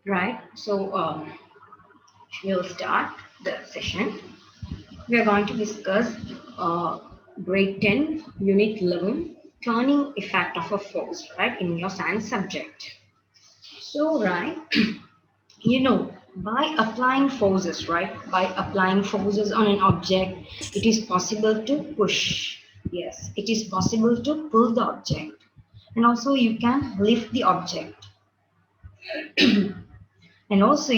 right? So we'll start the session. We are going to discuss grade 10, unit 11, turning effect of a force, right, in your science subject. So, right, by applying forces, right, by applying forces on an object, it is possible to push. Yes, it is possible to pull the object. And also, you can lift the object. And also,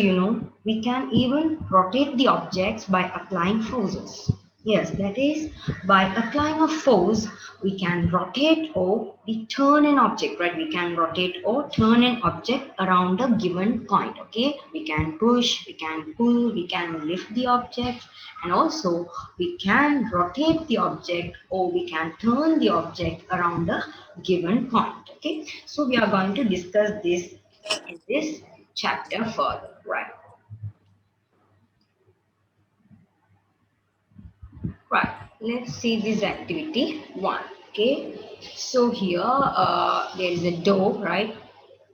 we can even rotate the objects by applying forces. Yes, that is, by applying a force, we can rotate or we turn an object, right? We can rotate or turn an object around a given point, okay? We can push, we can pull, we can lift the object, and also we can rotate the object or we can turn the object around a given point, okay? So we are going to discuss this in this chapter further, right? Right. Let's see this activity one. Okay. So here there is a door, right?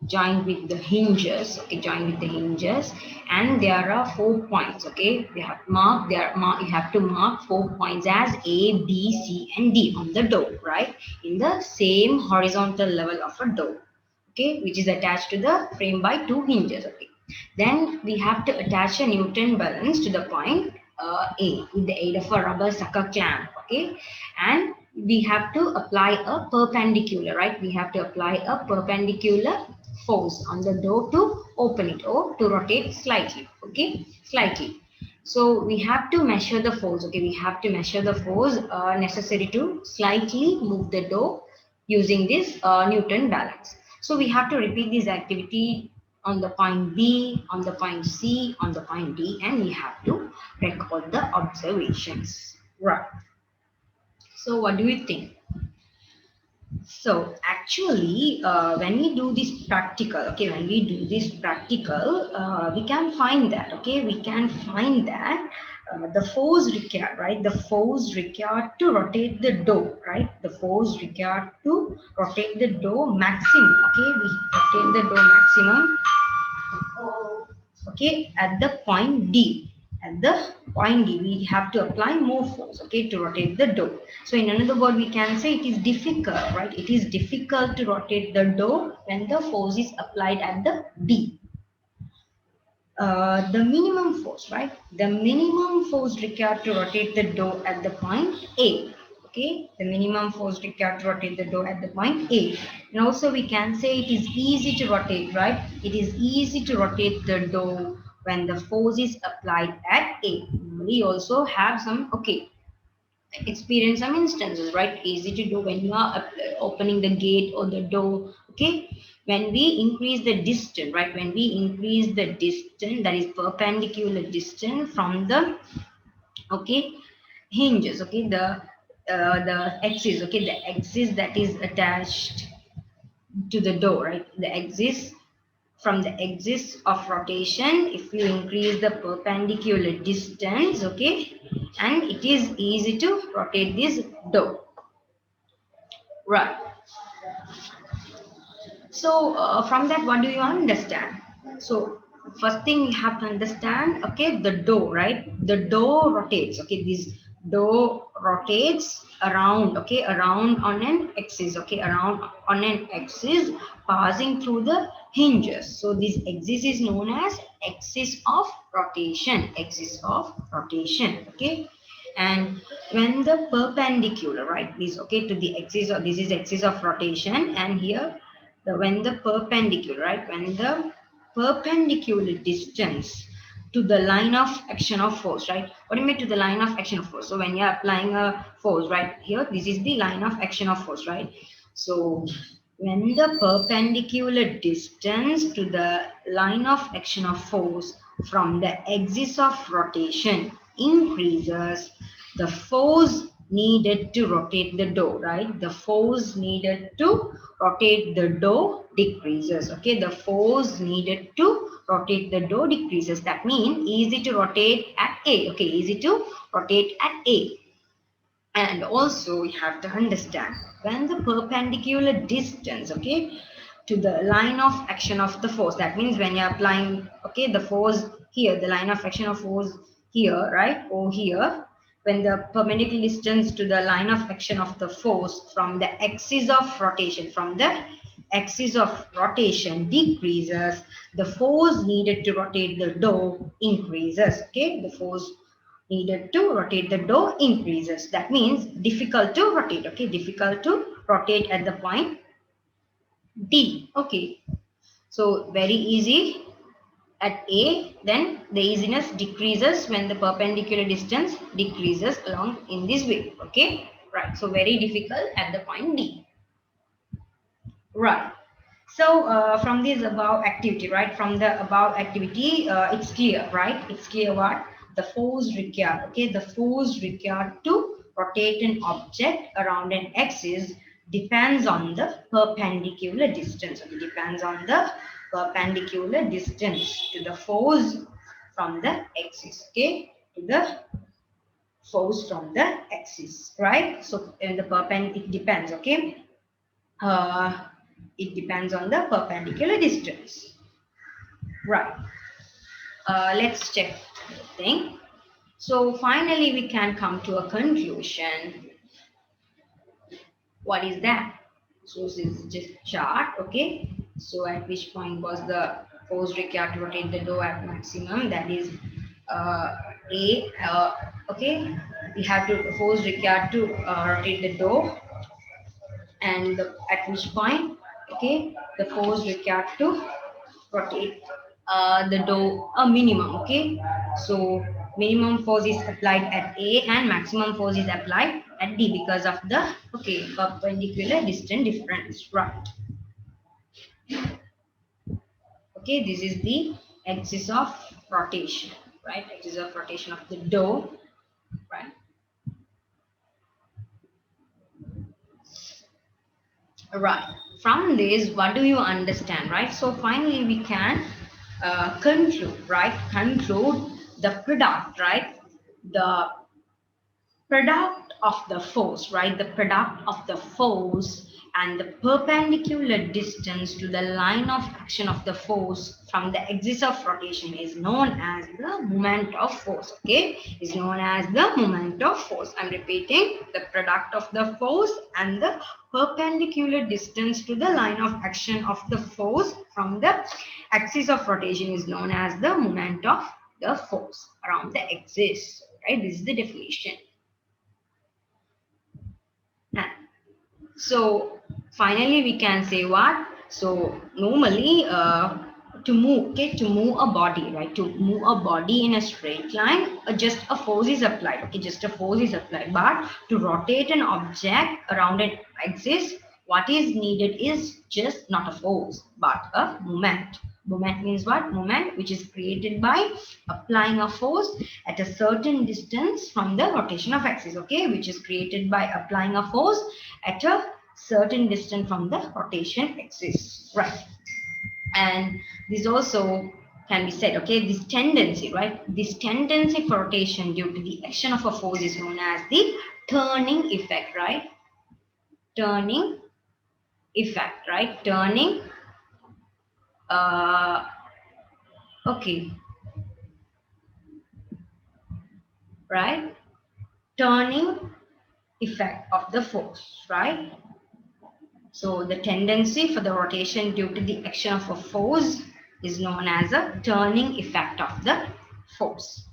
Joined with the hinges. Okay, joined with the hinges, and there are 4 points. Okay, we have marked there. You have to mark 4 points as A, B, C, and D on the door, right? In the same horizontal level of a door. Okay, which is attached to the frame by two hinges. Okay, then we have to attach a Newton balance to the point A with the aid of a rubber sucker clamp. Okay, and we have to apply a perpendicular, right? We have to apply a perpendicular force on the door to open it or to rotate slightly. Okay, slightly. So we have to measure the force. Okay, we have to measure the force necessary to slightly move the door using this Newton balance. So we have to repeat this activity on the point B, on the point C, on the point D, and we have to record the observations. Right. So what do you think? So actually, when we do this practical, okay, when we do this practical, we can find that, okay, we can find that the force required, right, the force required to rotate the door, right, the force required to rotate the door maximum, okay, we rotate the door maximum, okay, at the point D. At the point D, we have to apply more force, okay, to rotate the door. So in another word, we can say it is difficult, right? It is difficult to rotate the door when the force is applied at the D. The minimum force, right? The minimum force required to rotate the door at the point A. Okay, the minimum force required to rotate the door at the point A. And also we can say it is easy to rotate, right? It is easy to rotate the door when the force is applied at A. We also have some, okay, experience some instances, right? Easy to do when you are opening the gate or the door. Okay, when we increase the distance, right, when we increase the distance, that is perpendicular distance from the, okay, hinges, okay, the axis, okay, the axis that is attached to the door, right, the axis, from the axis of rotation, if you increase the perpendicular distance, okay, and it is easy to rotate this door, right? So from that, what do you understand? So first thing you have to understand, okay, the door, right? The door rotates, okay, this door rotates around, okay, around on an axis, okay, around on an axis passing through the hinges. So this axis is known as axis of rotation, axis of rotation, okay. And when the perpendicular, right, is okay to the axis, or this is axis of rotation, and here when the perpendicular, right, when the perpendicular distance to the line of action of force, right, what do you mean to the line of action of force? So when you're applying a force, right, here this is the line of action of force, right? So when the perpendicular distance to the line of action of force from the axis of rotation increases, the force needed to rotate the door, right? The force needed to rotate the door decreases. Okay, the force needed to rotate the door decreases. That means easy to rotate at A. Okay, easy to rotate at A. And also we have to understand when the perpendicular distance, okay, to the line of action of the force. That means when you're applying, okay, the force here, the line of action of force here, right, or here, when the perpendicular distance to the line of action of the force from the axis of rotation, decreases, the force needed to rotate the door increases. Okay, the force needed to rotate the door increases. That means difficult to rotate. Okay, difficult to rotate at the point D. Okay, so very easy at A, then the easiness decreases when the perpendicular distance decreases along in this way. Okay, right. So very difficult at the point D. Right. So from this above activity, right? From the above activity, it's clear, right? It's clear what the force required. Okay, the force required to rotate an object around an axis depends on the perpendicular distance. Okay, depends on the perpendicular distance to the force from the axis. Okay, to the force from the axis, right? So in the it depends. Okay. Uh, it depends on the perpendicular distance. Right. Let's check the thing. So finally, we can come to a conclusion. What is that? So this is just chart. Okay. So at which point was the force required to rotate the door at maximum? That is A. Okay. We have to force required to rotate the door, and at which point, okay, the force required to rotate the door a minimum. Okay, so minimum force is applied at A and maximum force is applied at D because of the, okay, perpendicular distance difference, right? Okay, this is the axis of rotation, right? Axis of rotation of the door, right? Right. From this, what do you understand, right? So finally, we can conclude, right? Conclude the product, right? The product of the force, right? The product of the force and the perpendicular distance to the line of action of the force from the axis of rotation is known as the moment of force. Okay, is known as the moment of force. I'm repeating, the product of the force and the perpendicular distance to the line of action of the force from the axis of rotation is known as the moment of the force around the axis, right? This is the definition. So finally we can say what? So normally to move, okay, to move a body, right? To move a body in a straight line, just a force is applied, okay, just a force is applied. But to rotate an object around an axis, what is needed is just not a force, but a moment. Moment means what? Moment which is created by applying a force at a certain distance from the rotation of axis, okay, which is created by applying a force at a certain distance from the rotation axis, right? And this also can be said, okay, this tendency, right? This tendency for rotation due to the action of a force is known as the turning effect, right? Turning effect, right? Turning, okay, right? Turning effect of the force, right? So the tendency for the rotation due to the action of a force is known as a turning effect of the force.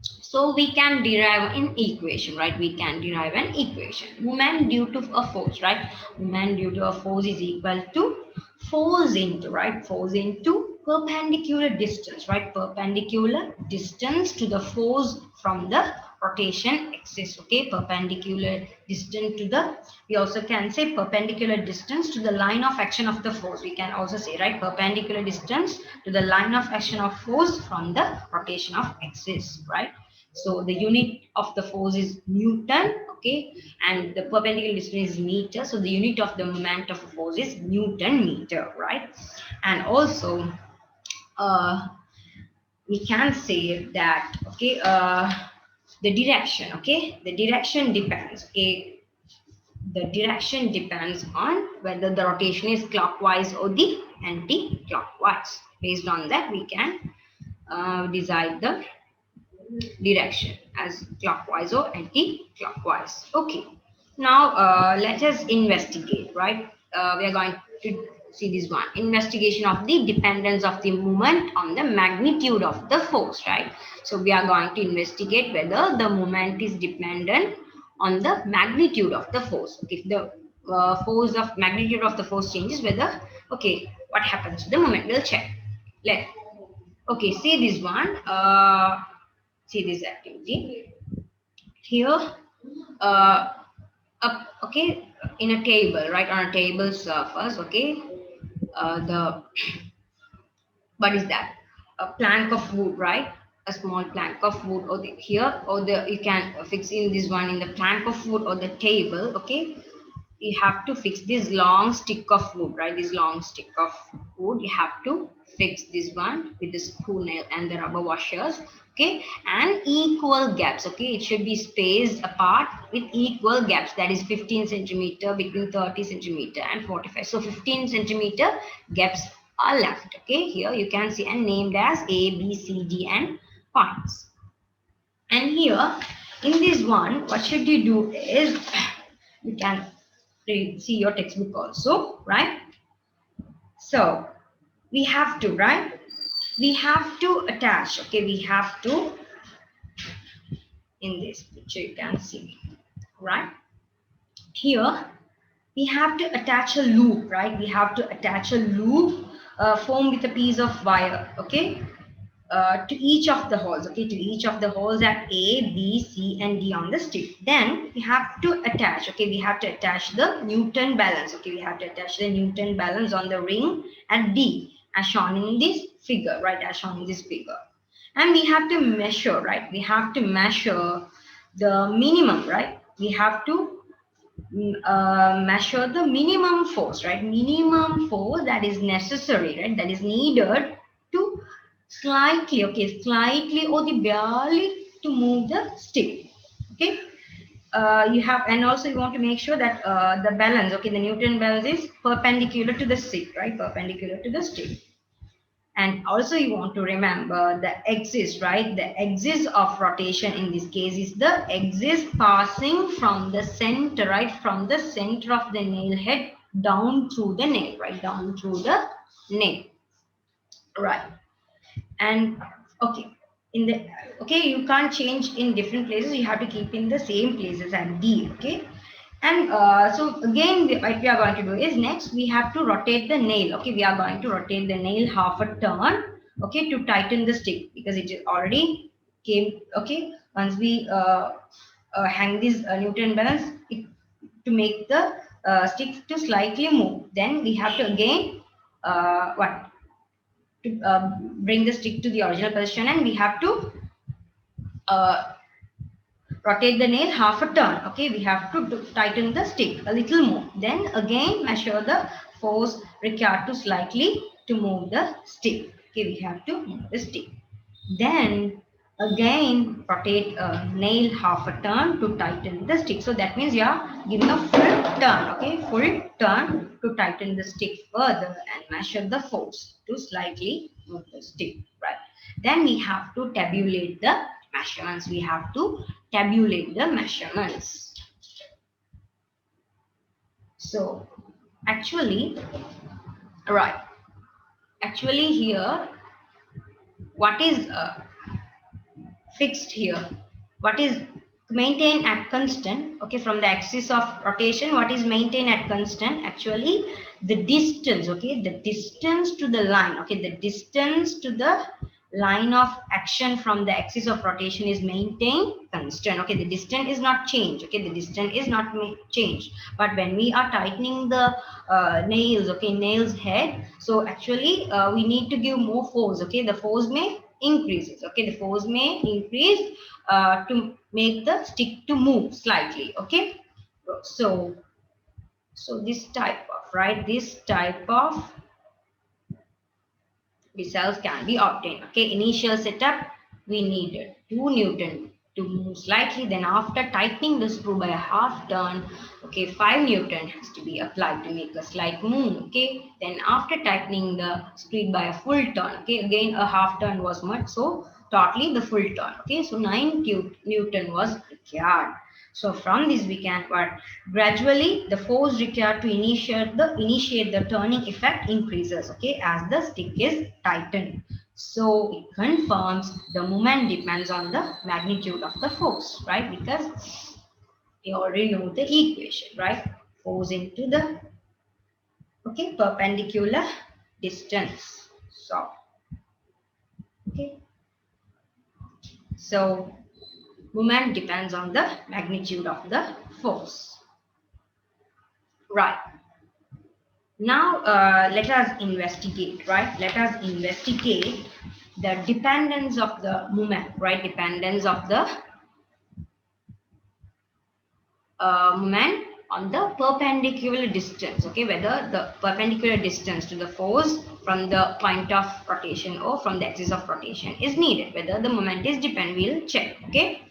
So we can derive an equation, right? We can derive an equation. Moment due to a force, right? Moment due to a force is equal to force into, right? Force into perpendicular distance, right? Perpendicular distance to the force from the rotation axis, okay? Perpendicular distance to the, we also can say perpendicular distance to the line of action of the force. We can also say, right? Perpendicular distance to the line of action of force from the rotation of axis, right? So the unit of the force is Newton, okay, and the perpendicular distance is meter. So the unit of the moment of a force is Newton meter, right? And also, we can say that, okay, the direction, okay, the direction depends, okay. the direction depends on whether the rotation is clockwise or the anti-clockwise. Based on that, we can decide the direction as clockwise or anti-clockwise. Okay. Now let us investigate, right? We are going to see this one. Investigation of the dependence of the moment on the magnitude of the force, right? So we are going to investigate whether the moment is dependent on the magnitude of the force. If the force of magnitude of the force changes, whether, okay, what happens to the moment? We'll check. Let Okay, see this one. See this activity here. Okay, in a table, right, on a table surface. Okay, the what is that? A plank of wood, right? A small plank of wood, or the here, or the you can fix in this one in the plank of wood or the table. Okay, you have to fix this long stick of wood, right? This long stick of wood, you have to fix this one with the screw nail and the rubber washers. Okay, and equal gaps. Okay, it should be spaced apart with equal gaps, that is 15 centimeter between 30 centimeter and 45. So 15 centimeter gaps are left. Okay, here you can see and named as A, B, C, D and points. And here in this one, what should you do is you can see your textbook also, right? So we have to, right? We have to attach, okay? We have to, in this picture you can see, right? Here we have to attach a loop, right? We have to attach a loop formed with a piece of wire, okay? To each of the holes, okay, to each of the holes at A, B, C, and D on the stick. Then we have to attach, okay, we have to attach the Newton balance, okay, we have to attach the Newton balance on the ring at D, as shown in this figure, right, as shown in this figure. And we have to measure, right, we have to measure the minimum, right, we have to measure the minimum force, right, minimum force that is necessary, right, that is needed to slightly, okay, slightly or the barely to move the stick. Okay, you have, and also you want to make sure that the balance, okay, the Newton balance is perpendicular to the stick, right, perpendicular to the stick. And also you want to remember the axis, right, the axis of rotation in this case is the axis passing from the center, right, from the center of the nail head down through the nail, right, down through the nail, right. And okay, in the, okay, you can't change in different places, you have to keep in the same places at D, okay. And so again what we are going to do is, next we have to rotate the nail, okay, we are going to rotate the nail half a turn, okay, to tighten the stick, because it is already came, okay, once we hang this Newton balance it, to make the stick to slightly move, then we have to again what, to bring the stick to the original position, and we have to uh, rotate the nail half a turn, okay, we have to tighten the stick a little more, then again measure the force required to slightly to move the stick, okay, we have to move the stick, then again rotate a nail half a turn to tighten the stick. So that means you are giving a full turn, okay, full turn to tighten the stick further and measure the force to slightly move the stick, right. Then we have to tabulate the measurements, we have to tabulate the measurements. So actually, right, actually here what is fixed here, what is maintained at constant, okay, from the axis of rotation, what is maintained at constant, actually the distance, okay, the distance to the line, okay, the distance to the line of action from the axis of rotation is maintained constant, okay, the distance is not changed, okay, the distance is not changed, but when we are tightening the nails, okay, nails head, so actually we need to give more force, okay, the force may increases, okay, the force may increase to make the stick to move slightly, okay. So this type of, right, this type of results can be obtained, okay. Initial setup, we needed 2 Newton to move slightly. Then after tightening the screw by a half turn, okay, 5 Newton has to be applied to make a slight move. Okay, then after tightening the screw by a full turn, okay, again a half turn was much, so totally the full turn. Okay, so 9 Newton was required. So from this we can work gradually the force required to initiate the turning effect increases, okay, as the stick is tightened. So it confirms the moment depends on the magnitude of the force, right? Because you already know the equation, right? Force into the, okay, perpendicular distance. So, okay. So moment depends on the magnitude of the force. Right. Now let us investigate, right? Let us investigate the dependence of the moment, right? Dependence of the moment on the perpendicular distance, okay? Whether the perpendicular distance to the force from the point of rotation or from the axis of rotation is needed. Whether the moment is depend, we'll check, okay?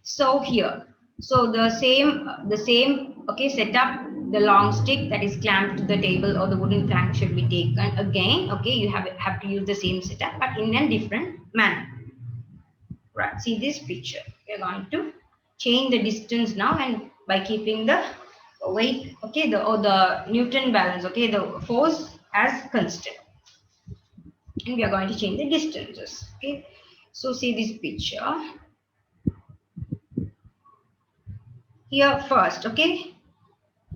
So here, so the same, okay, set up the long stick that is clamped to the table or the wooden plank should be taken again, okay, you have to use the same setup but in a different manner, right? See this picture, we are going to change the distance now, and by keeping the weight, okay, the Newton balance, okay, the force as constant, and we are going to change the distances, okay. So see this picture here first, okay.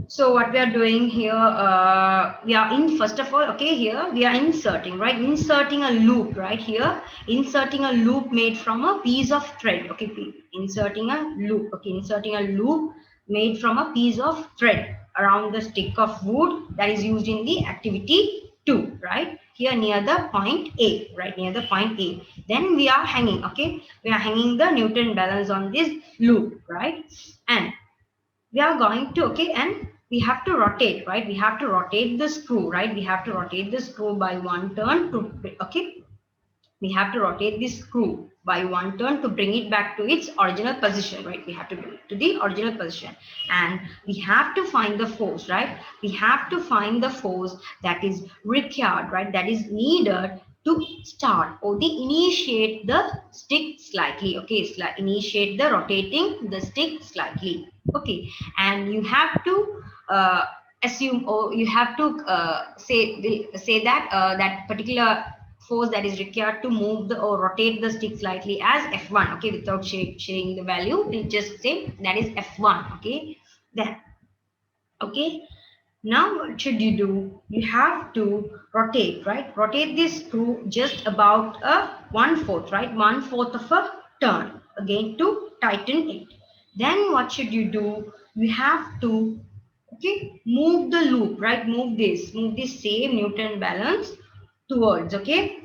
So what we are doing here, we are in, first of all, okay, here we are inserting, right? Inserting a loop, right? Here, inserting a loop made from a piece of thread, okay? Inserting a loop, okay? Inserting a loop made from a piece of thread around the stick of wood that is used in the activity 2, right? Here near the point A, right? Near the point A. Then we are hanging, okay? We are hanging the Newton balance on this loop, right? And we are going to, okay, and we have to rotate, right? We have to rotate the screw, right? We have to rotate the screw by one turn to, okay, we have to rotate this screw by one turn to bring it back to its original position, right? We have to bring it to the original position, and we have to find the force, right? We have to find the force that is required, right? That is needed to start or the initiate the stick slightly, okay, initiate the rotating the stick slightly, okay. And you have to assume, or you have to say that that particular force that is required to move the or rotate the stick slightly as F1, okay, without sharing the value, we'll just say that is F1, okay. Then, okay, now what should you do? You have to rotate, right? Rotate this screw just about a 1/4, right? 1/4 of a turn again to tighten it. Then what should you do? You have to, okay, move the loop, right? Move this same Newton balance towards, okay,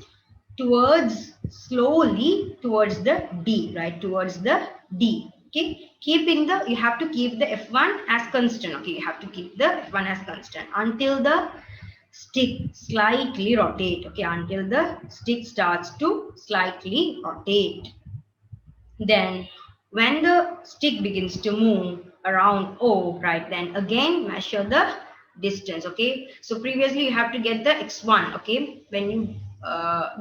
towards, slowly towards the D, right? Towards the D. Okay, keeping the, you have to keep the F1 as constant, okay, you have to keep the F1 as constant until the stick slightly rotate, okay, until the stick starts to slightly rotate. Then when the stick begins to move around O, right, then again measure the distance, okay. So previously you have to get the X1, okay, when you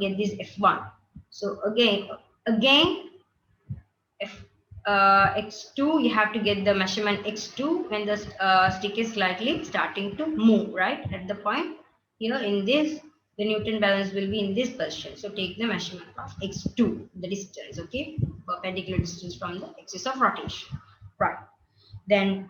get this F1. So again if X2, you have to get the measurement X2 when the stick is slightly starting to move, right? At the point, you know, in this, the Newton balance will be in this position. So take the measurement of X2, the distance, okay? Perpendicular distance from the axis of rotation, right? Then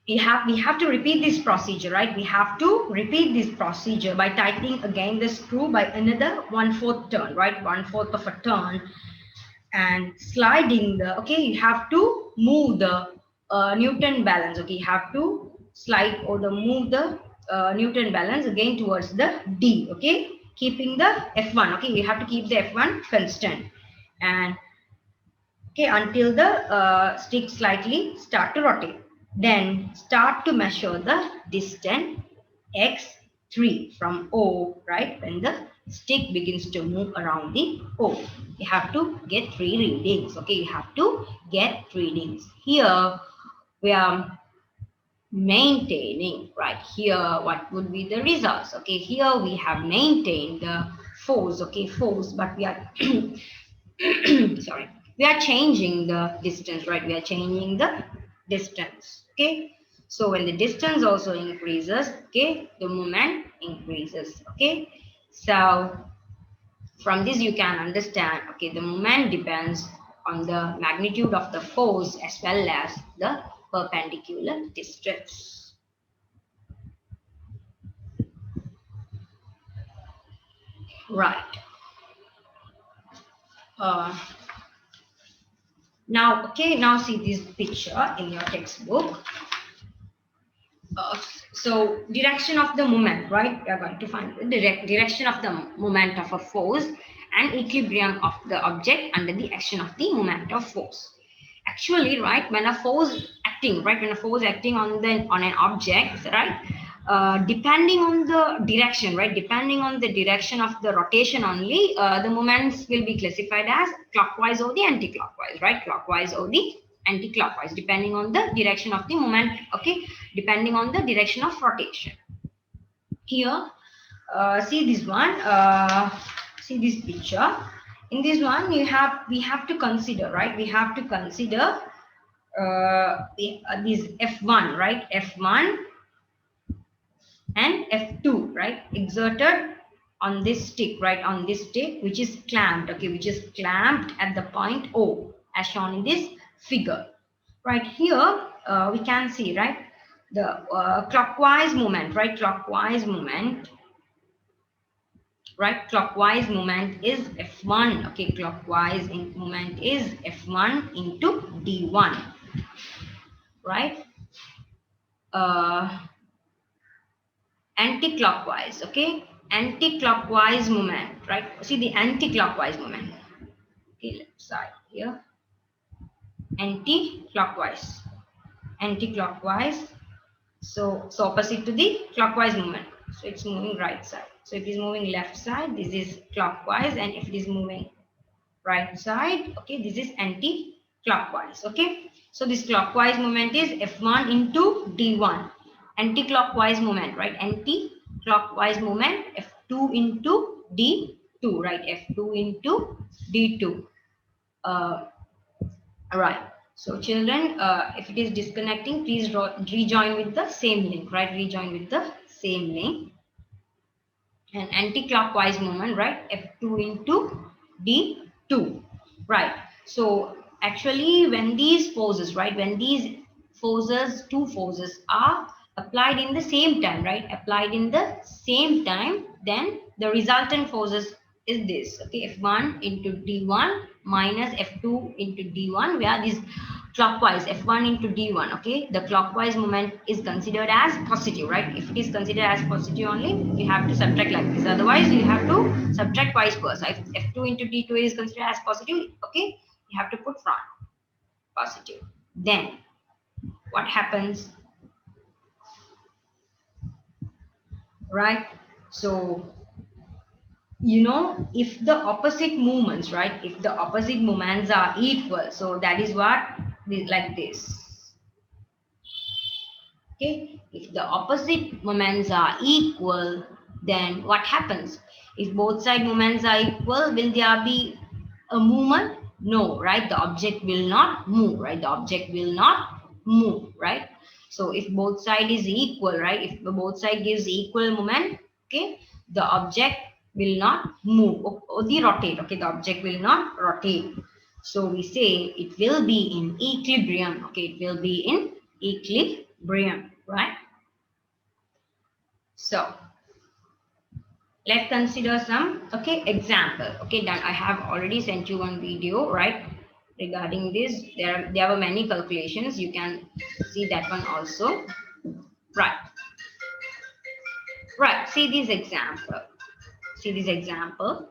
we have to repeat this procedure, right? We have to repeat this procedure by tightening again the screw by another 1/4 turn, right? 1/4 of a turn, and sliding the, okay, you have to move the Newton balance, okay, you have to slide or the move the Newton balance again towards the D, okay, keeping the F1, okay, you have to keep the F1 constant, and okay, until the stick slightly start to rotate. Then start to measure the distance X 3 from O, right? When the stick begins to move around the O, you have to get 3 readings. Okay, you have to get readings. Here we are maintaining, right? Here what would be the results? Okay, here we have maintained the force, okay, force, but we are sorry, we are changing the distance, right? We are changing the distance. Okay, so when the distance also increases, okay, the moment increases. Okay, so from this you can understand, okay, the moment depends on the magnitude of the force as well as the perpendicular distance. Right. uh, Now, okay, now see this picture in your textbook. So direction of the moment, right? We are going to find the direction of the moment of a force and equilibrium of the object under the action of the moment of force. Actually, right, when a force acting, right, when a force acting on an object, right, depending on the direction, right, depending on the direction of the rotation only, the moments will be classified as clockwise or the anti-clockwise, right, clockwise or the anti-clockwise, depending on the direction of the moment, okay, depending on the direction of rotation. Here, see this one, see this picture. In this one, we have to consider, right, we have to consider this F1, right, F1 and F2, right, exerted on this stick, right, on this stick, which is clamped, okay, which is clamped at the point O, as shown in this figure. Right here, we can see, right, the clockwise movement, right, clockwise movement, right, clockwise movement is F1, okay, clockwise movement is F1 into D1, right. uh, Anti-clockwise, okay, anti-clockwise movement, right, see the anti-clockwise movement, okay, left side here, anti-clockwise, anti-clockwise, so opposite to the clockwise movement, so it's moving right side. So if it is moving left side, this is clockwise, and if it is moving right side, okay, this is anti-clockwise. Okay, so this clockwise movement is F1 into D1, anti-clockwise movement, right, anti-clockwise movement F2 into D2, right, F2 into D2. Right. So children, if it is disconnecting, please rejoin with the same link, right? Rejoin with the same link. And anti-clockwise movement, right? F2 into D2, right? So actually, when these forces, right? When these forces, two forces are applied in the same time, right? Applied in the same time, then the resultant forces is this, okay, F1 into D1 minus F2 into D1, where this clockwise F1 into D1, okay, the clockwise moment is considered as positive, right? If it is considered as positive only, you have to subtract like this, otherwise you have to subtract vice versa. If F2 into D2 is considered as positive, okay, you have to put front positive. Then what happens, right? So you know, if the opposite movements, right, if the opposite movements are equal, so that is what, like this, okay, if the opposite moments are equal, then what happens? If both side moments are equal, will there be a movement? No, right, the object will not move, right, the object will not move, right. So if both side is equal, right, if the both side gives equal moment, okay, the object will not move, or the rotate, okay, the object will not rotate. So we say it will be in equilibrium, okay, it will be in equilibrium, right. So let's consider some, okay, example, okay, that I have already sent you one video, right, regarding this. There were many calculations, you can see that one also, right. Right, see this example, see this example,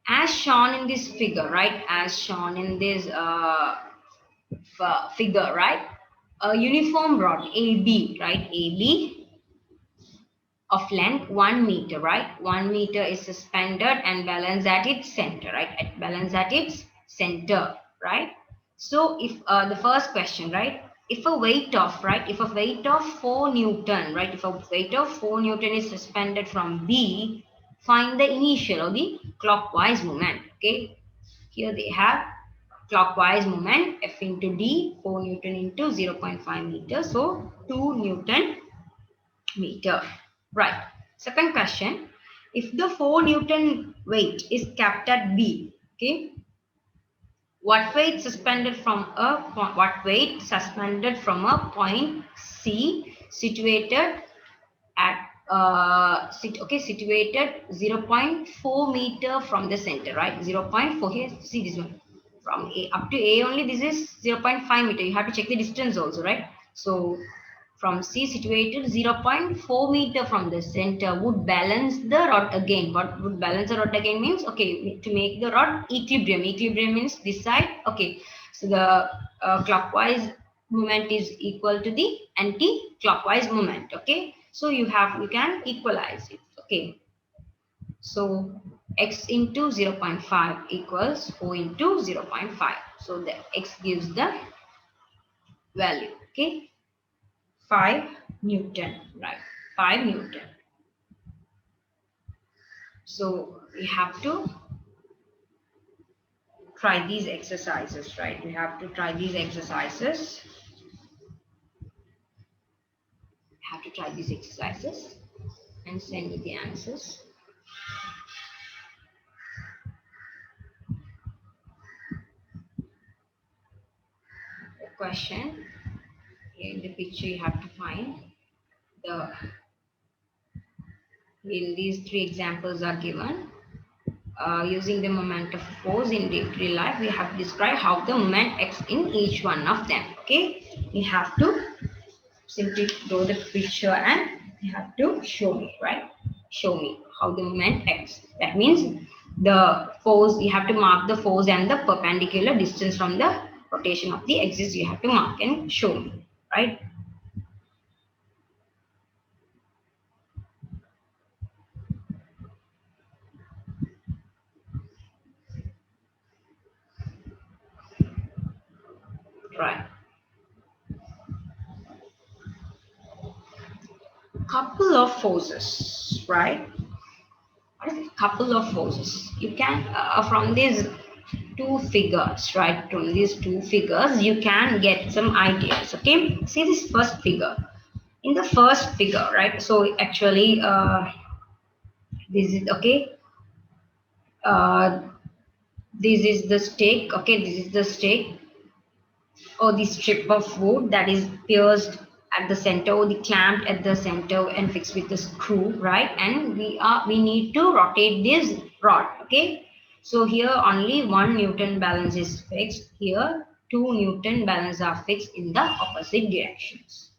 as shown in this figure, right, as shown in this figure, right, a uniform rod AB, right, AB of length 1 meter, right? 1 meter is suspended and balanced at its center, right? Balance at its center, right? So if the first question, right? If a weight of, right? If a weight of 4 Newton, right? If a weight of 4 Newton is suspended from B, find the initial or the clockwise moment, okay? Here they have clockwise moment F into D, 4 Newton into 0.5 meter. So 2 Newton meter. Right. Second question. If the 4 Newton weight is kept at B, okay, what weight suspended from a point C situated at situated 0.4 meter from the center, right? 0.4, here see this one, from A up to A only, this is 0.5 meter. You have to check the distance also, right? So from C situated 0.4 meter from the center would balance the rod again. What would balance the rod again means, okay, to make the rod equilibrium. Equilibrium means this side, okay. So the clockwise moment is equal to the anti-clockwise moment, okay. So you can equalize it, okay. So x into 0.5 equals O into 0.5. So the x gives the value, okay. 5 Newton, right? 5 Newton. So we have to try these exercises, right? We have to try these exercises. Have to try these exercises and send me the answers. The question here in the picture, you have to find the, in these 3 examples are given. Using the moment of force in day-to-day life, we have to describe how the moment acts in each one of them, okay. We have to simply draw the picture and you have to show me, right? Show me how the moment acts. That means the force, you have to mark the force and the perpendicular distance from the rotation of the axis. You have to mark and show me, right? Right. Couple of forces, right? What is a couple of forces? You can from these 2 figures, right? From these 2 figures, you can get some ideas. Okay, see this first figure. In the first figure, right? So actually, this is okay. This is the stake. Okay, this is the stake or the strip of wood that is pierced at the center or the clamped at the center and fixed with the screw, right? And we need to rotate this rod, okay. So here only 1 Newton balance is fixed. Here 2 Newton balance are fixed in the opposite directions.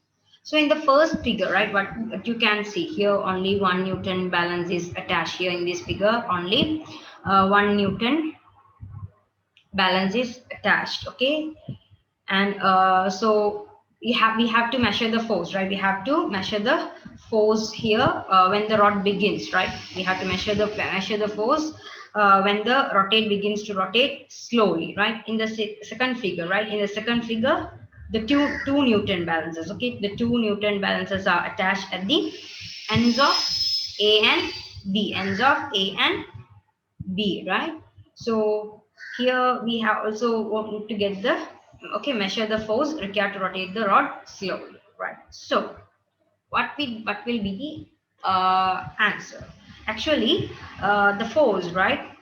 So in the first figure, right, what you can see here, only 1 Newton balance is attached. Here in this figure only 1 Newton balance is attached, okay. And so we have to measure the force, right? We have to measure the force here when the rod begins, right? We have to measure the force when the rotate begins to rotate slowly, right? In the second figure, right? In the second figure, the two Newton balances, okay? The 2 Newton balances are attached at the ends of A and B, ends of A and B, right? So here we have also want to get the, okay, measure the force required to rotate the rod slowly, right? So what will be the answer? Actually, the force, right?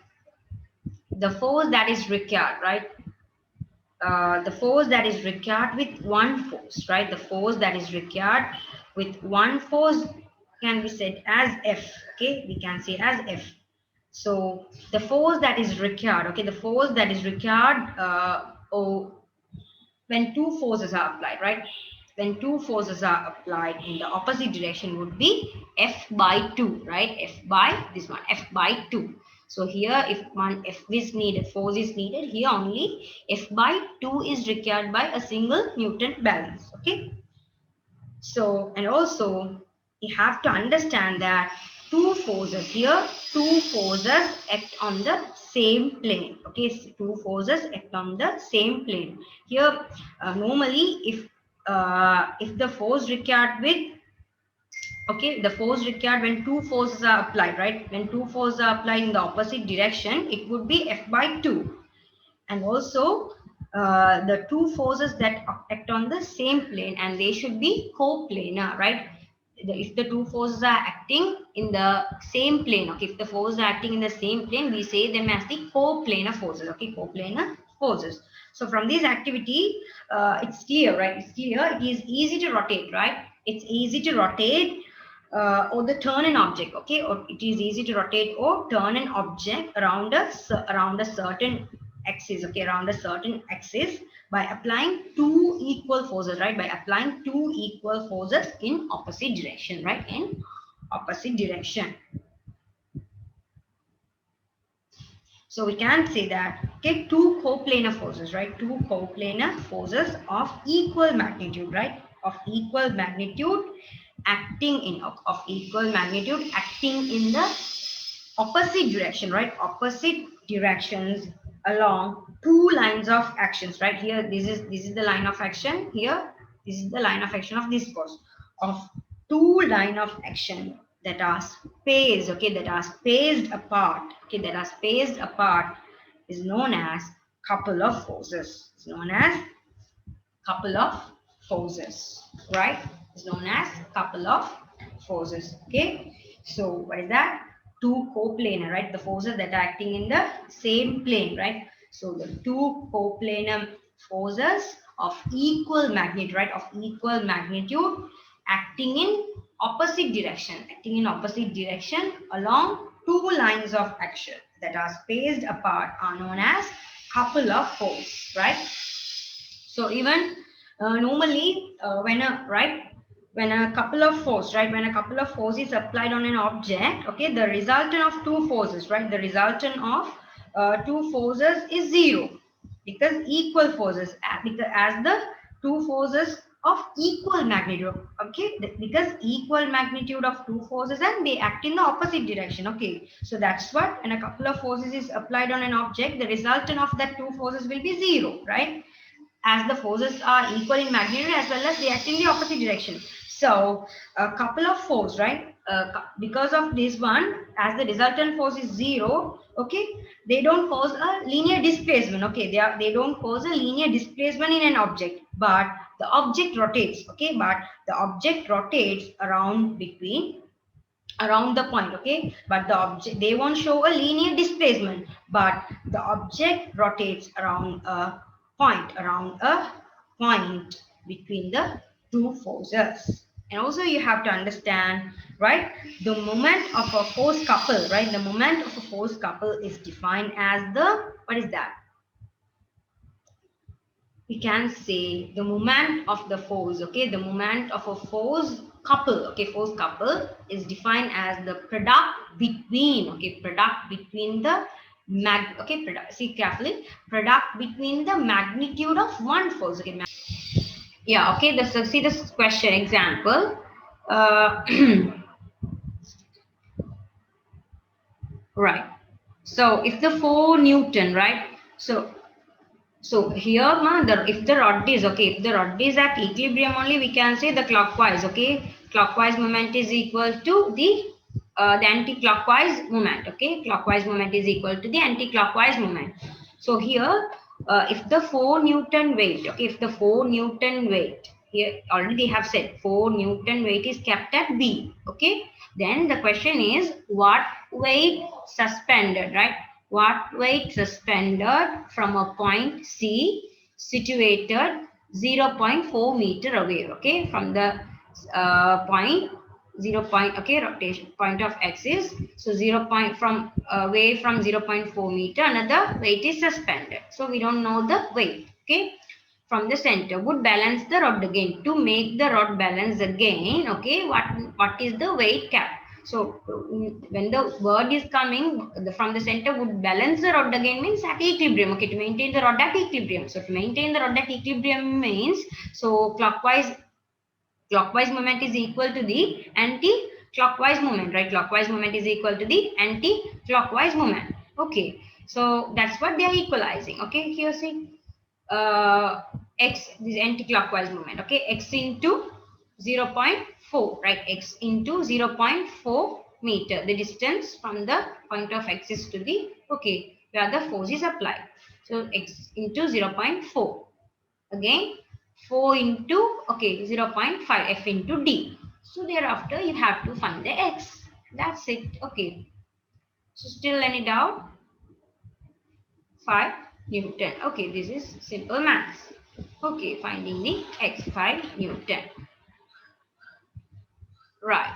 The force that is required, right? The force that is required with one force, right? The force that is required with one force can be said as F, okay? We can say as F. So the force that is required, okay, the force that is required when 2 forces are applied, right? When 2 forces are applied in the opposite direction would be F by 2, right? F by this one, F by 2. So here if one F is needed, force is needed, here only F by 2 is required by a single Newton balance, okay? So, and also you have to understand that two forces here, two forces act on the same plane. Okay, so two forces act on the same plane. Here, normally, if the force required with, okay, the force required when two forces are applied, right? When two forces are applied in the opposite direction, it would be F by 2. And also the two forces that act on the same plane, and they should be coplanar, right? If the two forces are acting in the same plane, okay, if the forces are acting in the same plane, we say them as the coplanar forces, okay, coplanar forces. So from this activity, it's clear, right? It's clear. It is easy to rotate, right? It's easy to rotate or the turn an object, okay, or it is easy to rotate or turn an object around a certain axis, okay, around a certain axis by applying two equal forces, right? By applying two equal forces in opposite direction, right? In opposite direction. So we can say that, okay, two coplanar forces, right? Two coplanar forces of equal magnitude, right? Of equal magnitude acting in the opposite direction, right? Opposite directions along two lines of actions, right? Here, this is the line of action. Here, this is the line of action of this force. Of two line of action that are spaced, okay, that are spaced apart, okay, that are spaced apart is known as couple of forces. It's known as couple of forces, right? It's known as couple of forces. Okay, so what is that? Two coplanar, right? The forces that are acting in the same plane, right? So the two coplanar forces of equal magnitude, right? Of equal magnitude acting in opposite direction along two lines of action that are spaced apart are known as couple of forces, right? So even normally when a couple of force, right, when a couple of force is applied on an object, okay, the resultant of two forces, right, the resultant of two forces is zero, because equal forces, because as the two forces of equal magnitude, okay, because equal magnitude of two forces and they act in the opposite direction, okay. So that's what, when a couple of forces is applied on an object, the resultant of that two forces will be zero, right? As the forces are equal in magnitude as well as they act in the opposite direction. So a couple of force, right? Because of this one, as the resultant force is zero, okay, they don't cause a linear displacement, okay, they don't cause a linear displacement in an object, but the object rotates, okay, but the object rotates around the point, okay, but the object, they won't show a linear displacement, but the object rotates around a point between the two forces. And also you have to understand, right, the moment of a force couple, right, the moment of a force couple is defined as the, what is that? We can say the moment of the force, okay, the moment of a force couple, okay, force couple is defined as the product between, okay, product between the see carefully, product between the magnitude of one force, okay. Yeah, okay, see this question example. Right, so if the 4 Newton, right, so here, if the rod is, okay, if the rod is at equilibrium only, we can say the clockwise, okay, clockwise moment is equal to the anti-clockwise moment, okay, clockwise moment is equal to the anti-clockwise moment. So here, if the 4 Newton weight, okay, if the 4 Newton weight, here already they have said 4 Newton weight is kept at B, okay, then the question is what weight suspended, right? What weight suspended from a point C situated 0.4 meter away, okay, from the point 0 point, okay, rotation point of axis. So 0 point from away from 0.4 meter, another weight is suspended. So we don't know the weight, okay, from the center would balance the rod again. To make the rod balance again, okay, what is the weight cap? So when the word is coming from the center would balance the rod again means at equilibrium, okay, to maintain the rod at equilibrium. So to maintain the rod at equilibrium means, so clockwise Clockwise moment is equal to the anti-clockwise moment, right? Clockwise moment is equal to the anti-clockwise moment. Okay, so that's what they are equalizing. Okay, here see, x, this anti-clockwise moment. Okay, x into 0.4, right? X into 0.4 meter, the distance from the point of axis to the, okay, where the force is applied. So x into 0.4, again 4 into, okay, 0.5 f into d. So thereafter you have to find the x. That's it. Okay, so still any doubt? 5 Newton. Okay, this is simple maths. Okay, finding the x, 5 Newton. Right.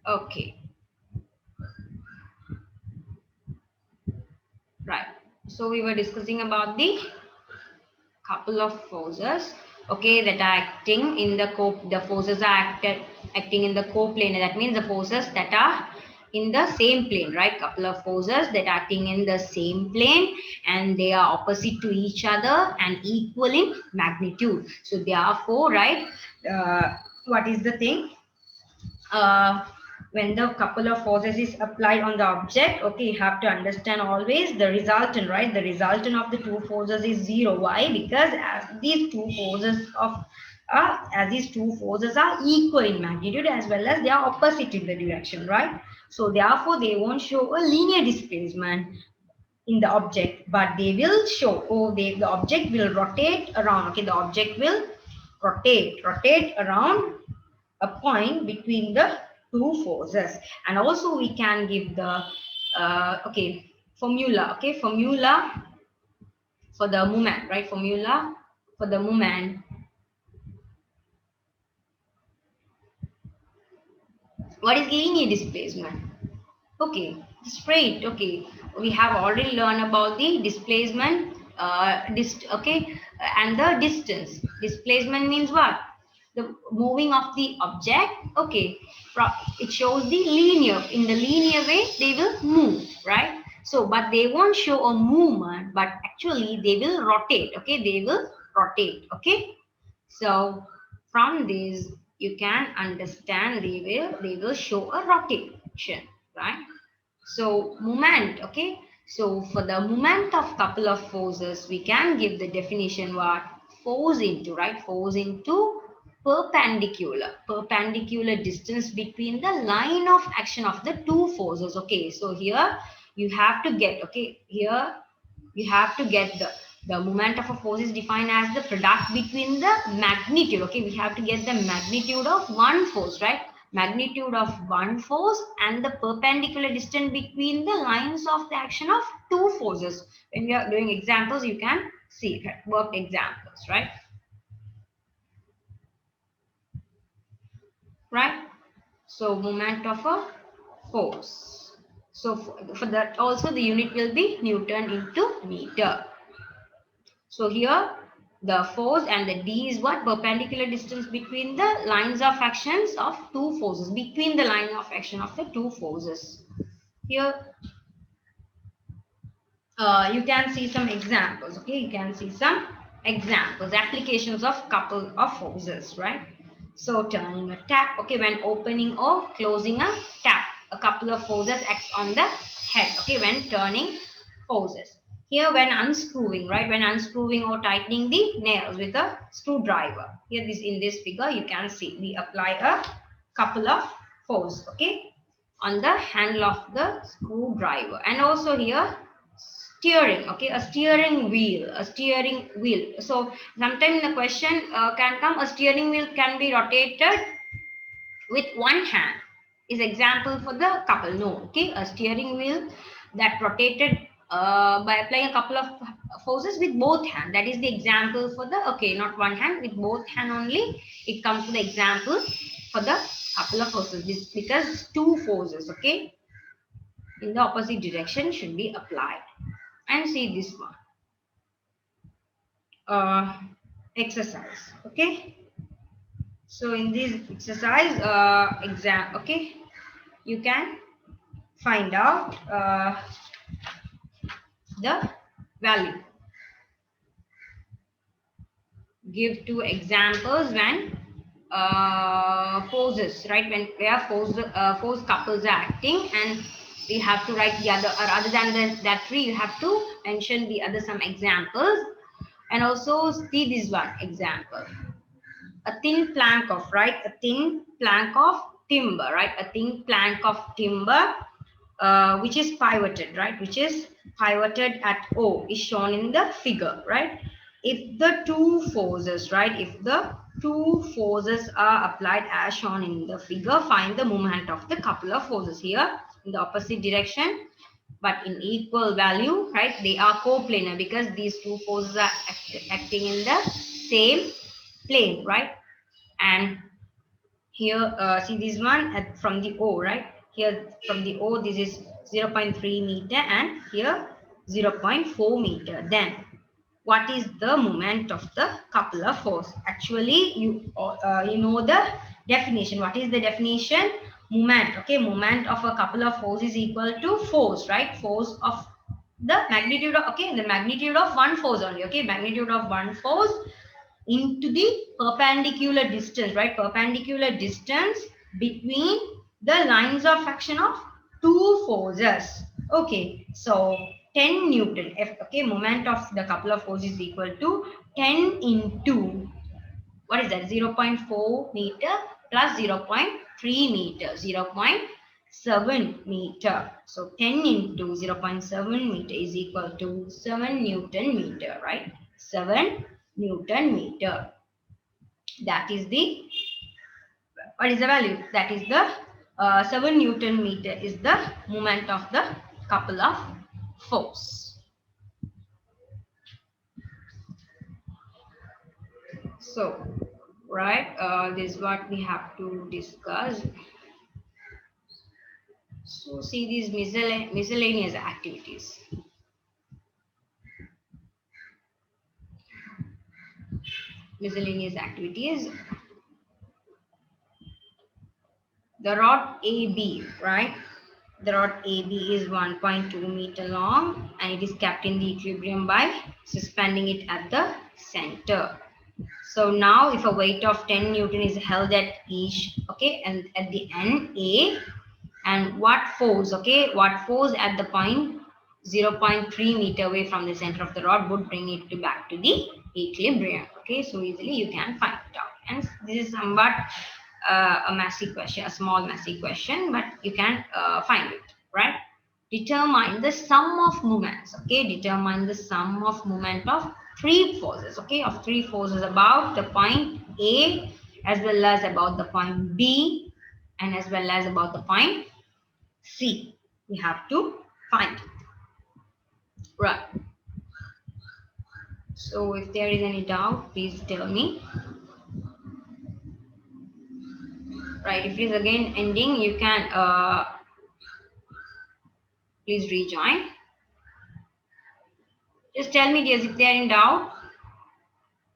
Okay. Right. So we were discussing about the couple of forces, okay, that are acting in the the forces are acting in the coplanar. That means the forces that are in the same plane, right? Couple of forces that are acting in the same plane, and they are opposite to each other and equal in magnitude. So therefore, right, what is the thing? uh, when the couple of forces is applied on the object, okay, you have to understand always the resultant, right? The resultant of the two forces is zero. Why? Because as these two forces are equal in magnitude as well as they are opposite in the direction, right? So therefore they won't show a linear displacement in the object, but they will show, oh, the object will rotate around, okay, the object will rotate around a point between the two forces. And also we can give the okay, formula, okay, formula for the moment, right? Formula for the moment. What is linear displacement? Okay, straight. Okay, we have already learned about the displacement, okay, and the distance. Displacement means what? The moving of the object. Okay, it shows the linear. In the linear way, they will move, right? So, but they won't show a movement, but actually they will rotate. Okay, they will rotate. Okay, so from this you can understand they will show a rotation, right? So moment, okay. So for the moment of couple of forces, we can give the definition what? Force into, right? Force into perpendicular distance between the line of action of the two forces. Okay, so here you have to get, okay, here you have to get the moment of a force is defined as the product between the magnitude. Okay, we have to get the magnitude of one force, right? Magnitude of one force and the perpendicular distance between the lines of the action of two forces. When we are doing examples, you can see it, work examples, right? Right. So moment of a force. So for that also the unit will be Newton into meter. So here the force and the D is what? Perpendicular distance between the lines of actions of two forces. Between the line of action of the two forces. Here you can see some examples. Okay, you can see some examples, applications of couple of forces, right? So turning a tap. Okay, when opening or closing a tap, a couple of forces acts on the head. Okay, when turning forces. Here when unscrewing, right? When unscrewing or tightening the nails with a screwdriver. Here this in this figure you can see we apply a couple of force, okay, on the handle of the screwdriver. And also here steering, okay, a steering wheel. So sometimes the question can come, a steering wheel can be rotated with one hand, is example for the couple. No, okay, a steering wheel that rotated by applying a couple of forces with both hand, that is the example for the, okay, not one hand, with both hand only it comes to the example for the couple of forces. This because two forces, okay, in the opposite direction should be applied. And see this one exercise, okay. So in this exercise exam, okay, you can find out the value give two examples when forces, right? When where force couples are acting, and we have to write the other, or other than that three, you have to mention the other some examples, and also see this one example. A thin plank of, right? A thin plank of timber, right? A thin plank of timber, which is pivoted, right? Which is pivoted at O is shown in the figure, right? If the two forces, right? If the two forces are applied as shown in the figure, find the moment of the couple of forces here in the opposite direction, but in equal value, right? They are coplanar because these two forces are acting in the same plane, right? And here, see this one from the O, right? Here from the O, this is 0.3 meter, and here 0.4 meter. Then what is the moment of the coupler force? Actually, you know the definition. What is the definition? Moment. Okay, moment of a coupler force is equal to force, right? Force of the magnitude of, okay, the magnitude of one force only. Okay, magnitude of one force into the perpendicular distance, right? Perpendicular distance between the lines of action of two forces. Okay, so 10 Newton, F, okay, moment of the couple of forces is equal to 10 into, what is that? 0.4 meter plus 0.3 meter, 0.7 meter. So 10 into 0.7 meter is equal to 7 Newton meter, right? 7 Newton meter. That is the, what is the value? That is the 7 Newton meter is the moment of the couple of force. So, right, this is what we have to discuss. So, see these miscellaneous activities. Miscellaneous activities. The rod AB, right? The rod AB is 1.2 meter long, and it is kept in the equilibrium by suspending it at the center. So now if a weight of 10 Newton is held at each, okay, and at the end A, and what force, okay, what force at the point 0.3 meter away from the center of the rod would bring it back to the equilibrium. Okay, so easily you can find it out. And this is somewhat a messy question, a small messy question, but you can find it, right? Determine the sum of moments. Okay, determine the sum of moment of three forces. Okay, of three forces about the point A, as well as about the point B, and as well as about the point C. We have to find it. Right. So if there is any doubt, please tell me. Right, if it is again ending, you can please rejoin. Just tell me, dears, if they are in doubt.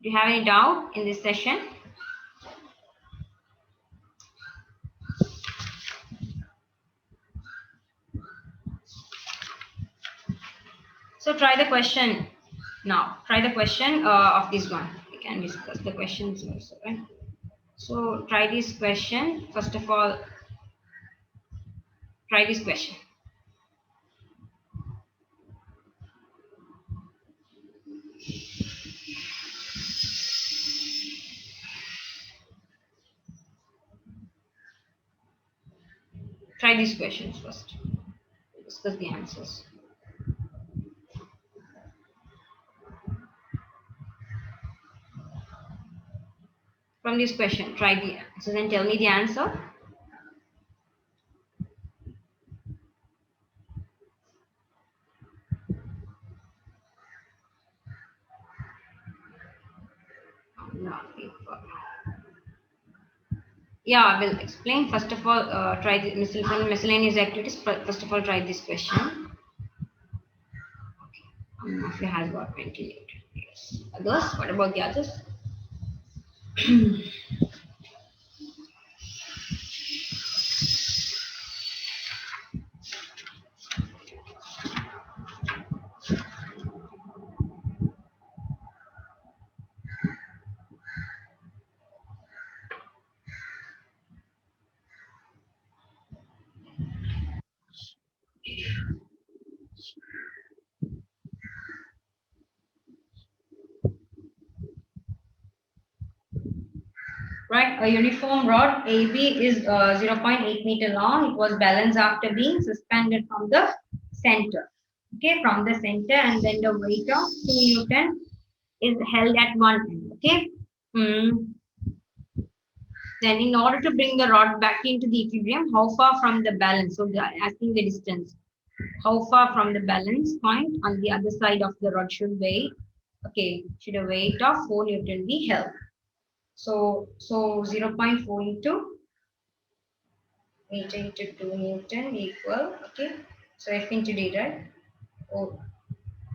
Do you have any doubt in this session? So try the question now. Try the question of this one. We can discuss the questions also, right? So try this question. First of all, try this question. Try these questions first. Discuss the answers. From this question, try the answers and tell me the answer. Yeah, I will explain. First of all, try the miscellaneous activities. First of all, try this question. Okay. Mafia has got ventilated. Yes. Others? What about the others? right? A uniform rod AB is 0.8 meter long. It was balanced after being suspended from the center. Okay, from the center, and then the weight of 2 Newton is held at one end. Okay. Hmm. Then, in order to bring the rod back into the equilibrium, how far from the balance? So, asking the distance. How far from the balance point on the other side of the rod should weigh? Okay, should a weight of 4 Newton be held? So 0.4 into meter into 2 Newton equal, okay. So F into D, right? Oh,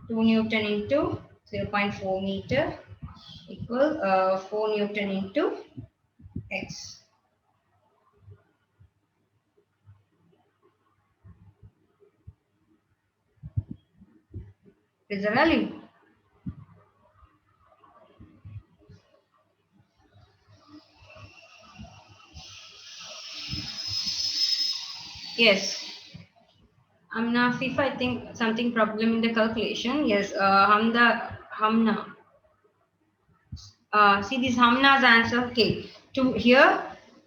2 Newton into 0.4 meter equal 4 Newton into X. Is the value. Yes. Amna, if I think something problem in the calculation. Yes, Hamna. See this Hamna's answer. Okay, to here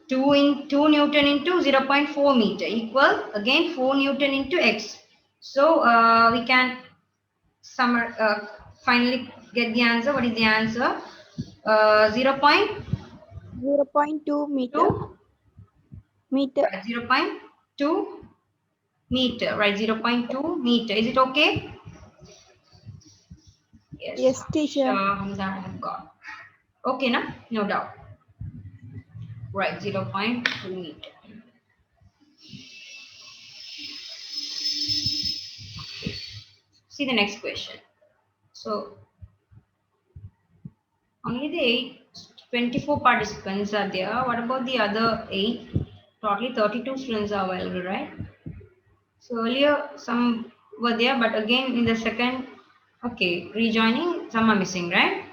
2 Newton into 0.4 meter equal again 4 Newton into X. So we can finally get the answer. What is the answer? 0.2 meter. Meter. 0.2 meter, right? 0.2 meter. Is it okay? Yes, teacher. Hamza I have got. Okay, na? No doubt. Right, 0.2 meter. See the next question. So, only the 24 participants are there. What about the other 8? Totally 32 students are available, right? So, earlier some were there, but again in the second, okay, rejoining, some are missing, right?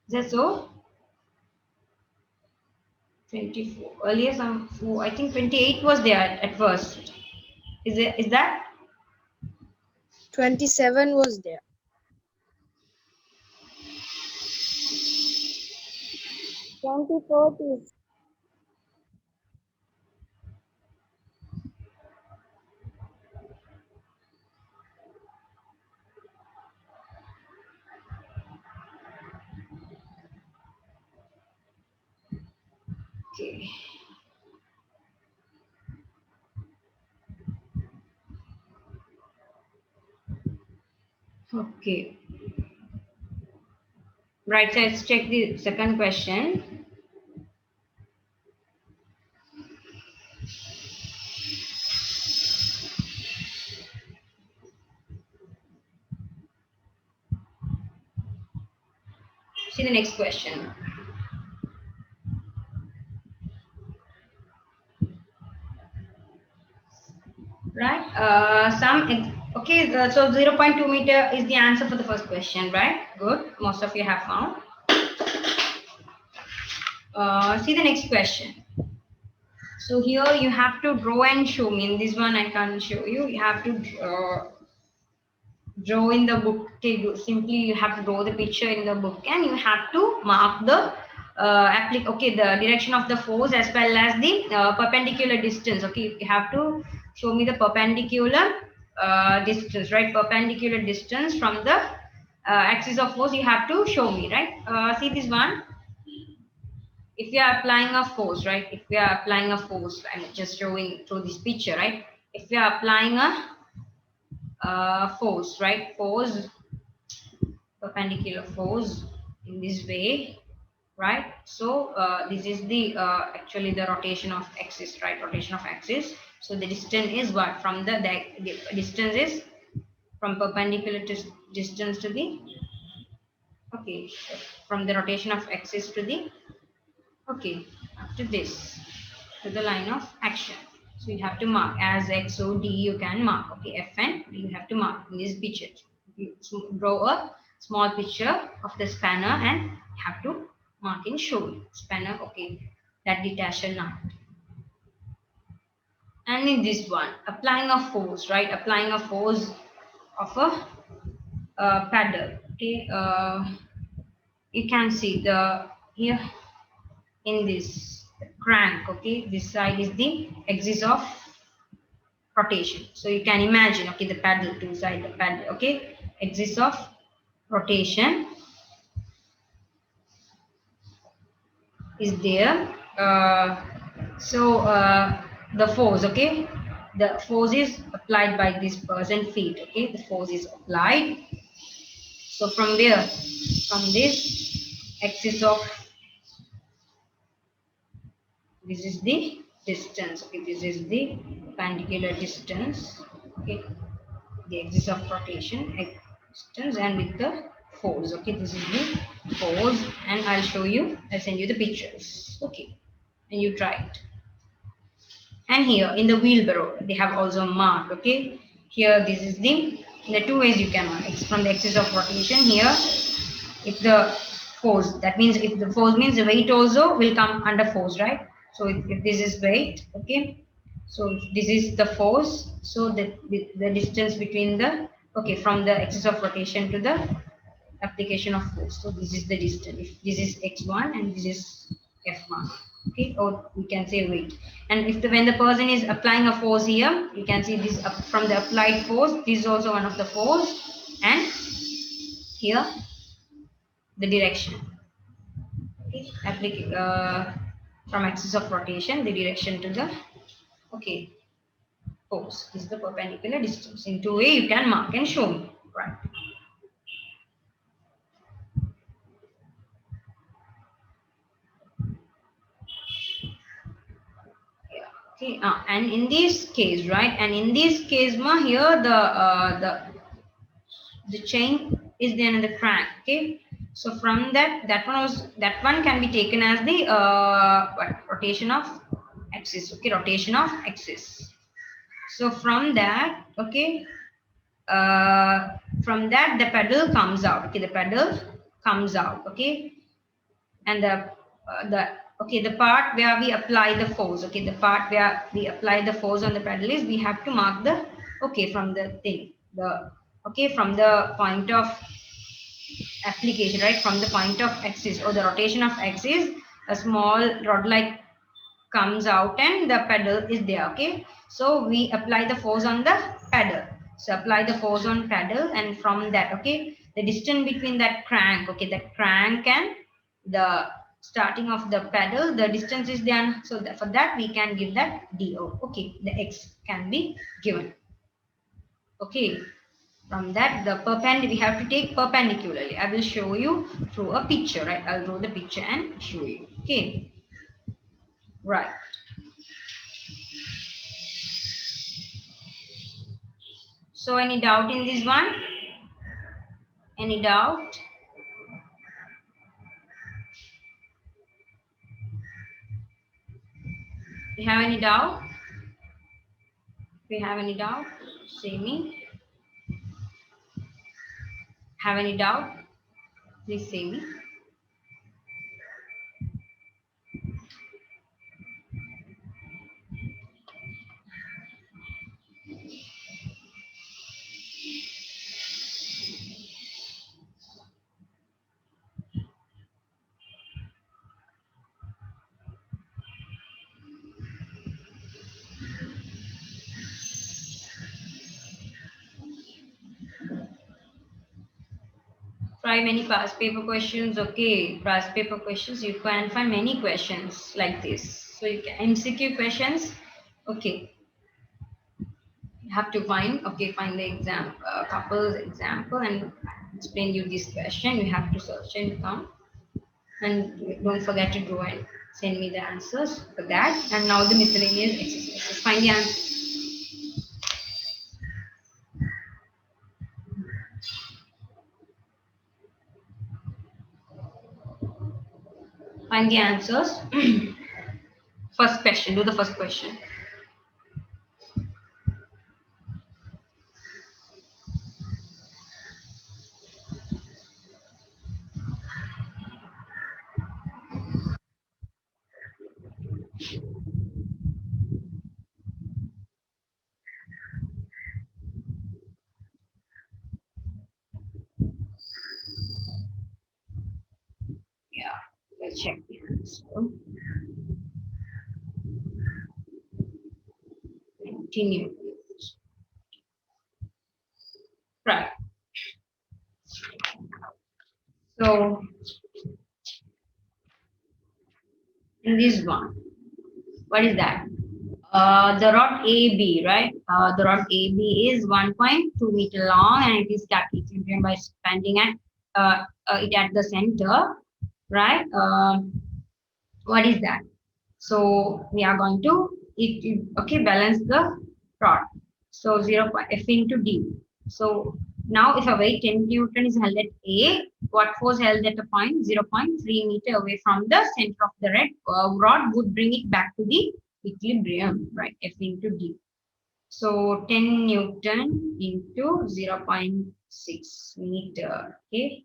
Is that so? 24. Earlier some, oh, I think 28 was there at first. Is that? 27 was there. 24 is Okay. Okay. Right, so let's check the second question. See the next question. Right? Okay, so 0.2 meter is the answer for the first question, right? Good. Most of you have found. See the next question. So here you have to draw and show me. In this one, I can't show you. You have to draw in the book. Okay, simply you have to draw the picture in the book, and you have to mark the the direction of the force as well as the perpendicular distance. Okay, you have to show me the perpendicular distance, right? Perpendicular distance from the axis of force. You have to show me, right? See this one. If you are applying a force, right? If we are applying a force, I'm just showing through this picture, right? If we are applying a force, right? Force, perpendicular force in this way, right? So this is the actually the rotation of axis, right? Rotation of axis. So the distance is what? From the distance is from perpendicular to distance to the, okay, from the rotation of axis to the, okay, up to this, to the line of action. So you have to mark as X, O, D, you can mark. Okay, F and D, you have to mark in this picture. You draw a small picture of the spanner and you have to mark in show spanner. Okay, that detach now. And in this one, applying a force, right? Applying a force of a paddle. Okay, you can see the here in this crank, okay, this side is the axis of rotation. So you can imagine, okay, the paddle, two side the paddle, okay, axis of rotation is there. The force, okay, the force is applied by this person feet, okay, the force is applied. So from where? From this axis of, this is the distance, okay, this is the perpendicular distance, okay, the axis of rotation, distance, and with the force, okay, this is the force, and I'll send you the pictures, okay, and you try it. And here in the wheelbarrow they have also marked, okay, here this is the two ways you can mark. It's from the axis of rotation. Here if the force, that means if the force means the weight also will come under force, right? So if this is weight, okay, so if this is the force, so the distance between the, okay, from the axis of rotation to the application of force, so this is the distance. If this is x1 and this is f1, okay, or we can say weight. And if the, when the person is applying a force here, you can see this up from the applied force, this is also one of the force, and here the direction, okay, from axis of rotation, the direction to the, okay, force is the perpendicular distance. In two way you can mark and show me, right? Yeah. Okay, and in this case, right, and in this case ma, here the chain is then in the crank, okay, so from that one was, that one can be taken as the what, rotation of axis, okay, rotation of axis. So from that, okay, from that the pedal comes out, okay, the pedal comes out, okay, and the, okay, the part where we apply the force, okay, the part where we apply the force on the pedal is, we have to mark the, okay, from the thing, the, okay, from the point of application, right, from the point of axis or the rotation of axis, a small rod like comes out and the pedal is there, okay, so we apply the force on the pedal. So apply the force on pedal, and from that, okay, the distance between that crank, okay, that crank and the starting of the pedal, the distance is there, so that, for that we can give that do, okay, the x can be given, okay. From that, the perpendicular, we have to take perpendicularly. I will show you through a picture, right? I'll draw the picture and show you, okay, right. So any doubt in this one? Any doubt? You have any doubt? If you have any doubt, say me. Have any doubt? Please say me. Try many past paper questions. Okay, past paper questions. You can find many questions like this. So you can MCQ questions. Okay, you have to find. Okay, find the exam couples example and explain you this question. You have to search and come. And don't forget to draw and send me the answers for that. And now the miscellaneous exercises. Find the answer. Find the answers. First question. Do the first question. Yeah. Let's check the answer. 20 newtons. Right. So in this one, what is that? The rod AB, right? The rod AB is 1.2 meter long and it is kept equilibrium by expanding at it at the center, right? What is that? So we are going to okay, balance the rod. So 0. F into D. So now if a weight 10 Newton is held at A, what force held at a point 0.3 meter away from the center of the rod would bring it back to the equilibrium, right? F into D. So 10 Newton into 0.6 meter, okay,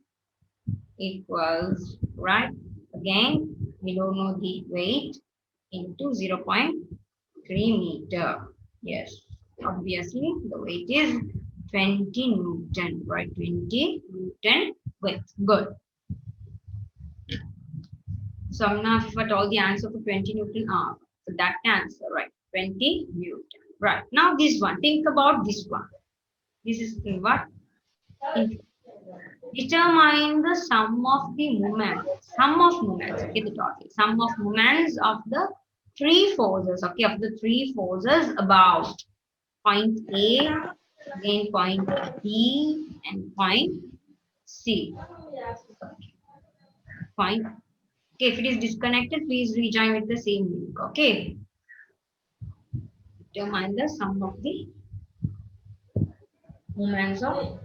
equals, right? Again, we don't know the weight, into 0.3 meter. Yes, obviously the weight is 20 Newton, right? 20 Newton weight. Good. So I'm gonna put all the answer for 20 Newton are. So that answer, right? 20 Newton. Right. Now this one. Think about this one. This is what? Determine the sum of the moments. Sum of moments. Okay, the total. Sum of moments of the three forces. Okay, of the three forces about point A, then point B, and point C. Point. Okay, if it is disconnected, please rejoin with the same link. Okay. Determine the sum of the moments of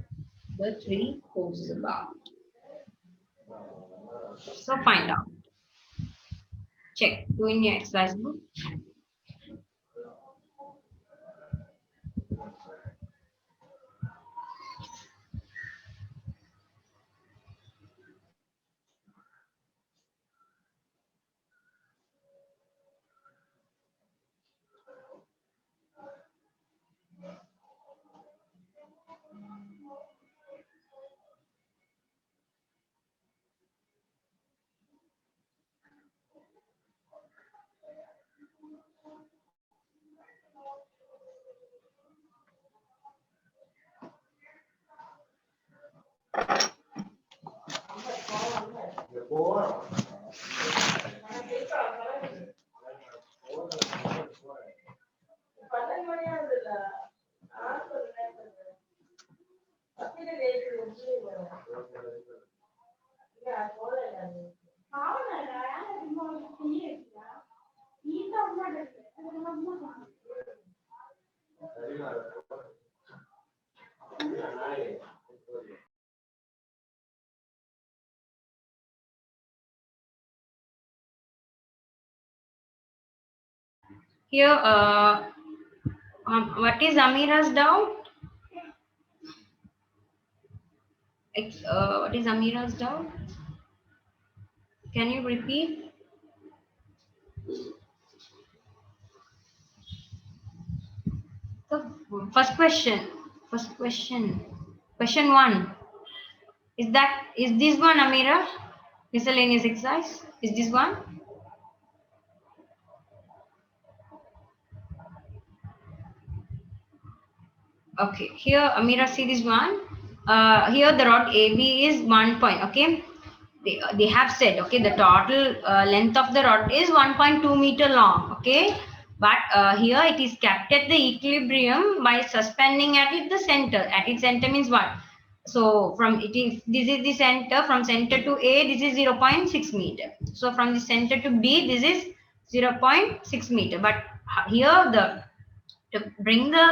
the three forces about. So find out. Check. Do in your exercise book. Here, what is Amira's doubt? What is Amira's doubt? Can you repeat? The first question. First question. Question 1. Is this one, Amira? Miscellaneous exercise? Is this one? Okay, here Amira, see this one. Here the rod AB is 1 point. Okay, they have said, okay, the total length of the rod is 1.2 meter long. Okay, but here it is kept at the equilibrium by suspending at the center. At its center means what? So from it is, this is the center. From center to A, this is 0.6 meter. So from the center to B, this is 0.6 meter. But here the to bring the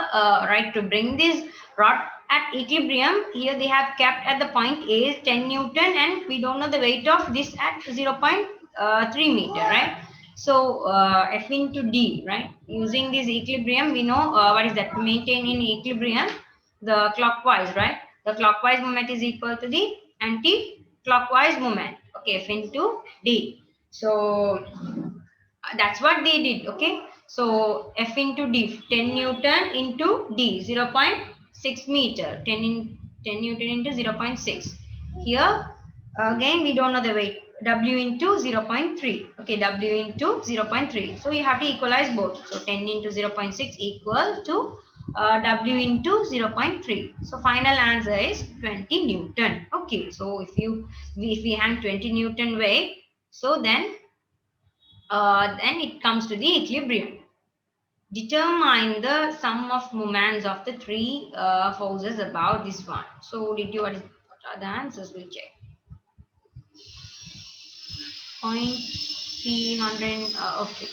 to bring this rod at equilibrium, here they have kept at the point A is 10 Newton, and we don't know the weight of this at 0.3 meter, right? So F into D, right? Using this equilibrium, we know what is that? To maintain in equilibrium the clockwise, right? The clockwise moment is equal to the anti-clockwise moment. Okay, F into D. So that's what they did. Okay, so F into D, 10 Newton into D, 0.6 meter, 10 Newton into 0.6. Here Again, we don't know the weight. W into 0.3. Okay, W into 0.3. So you have to equalize both. So 10 into 0.6 equal to W into 0.3. So final answer is 20 Newton. Okay, so if we hang 20 Newton weight, so then it comes to the equilibrium. Determine the sum of moments of the three forces about this one. So what are the answers? We'll check. 0.300 okay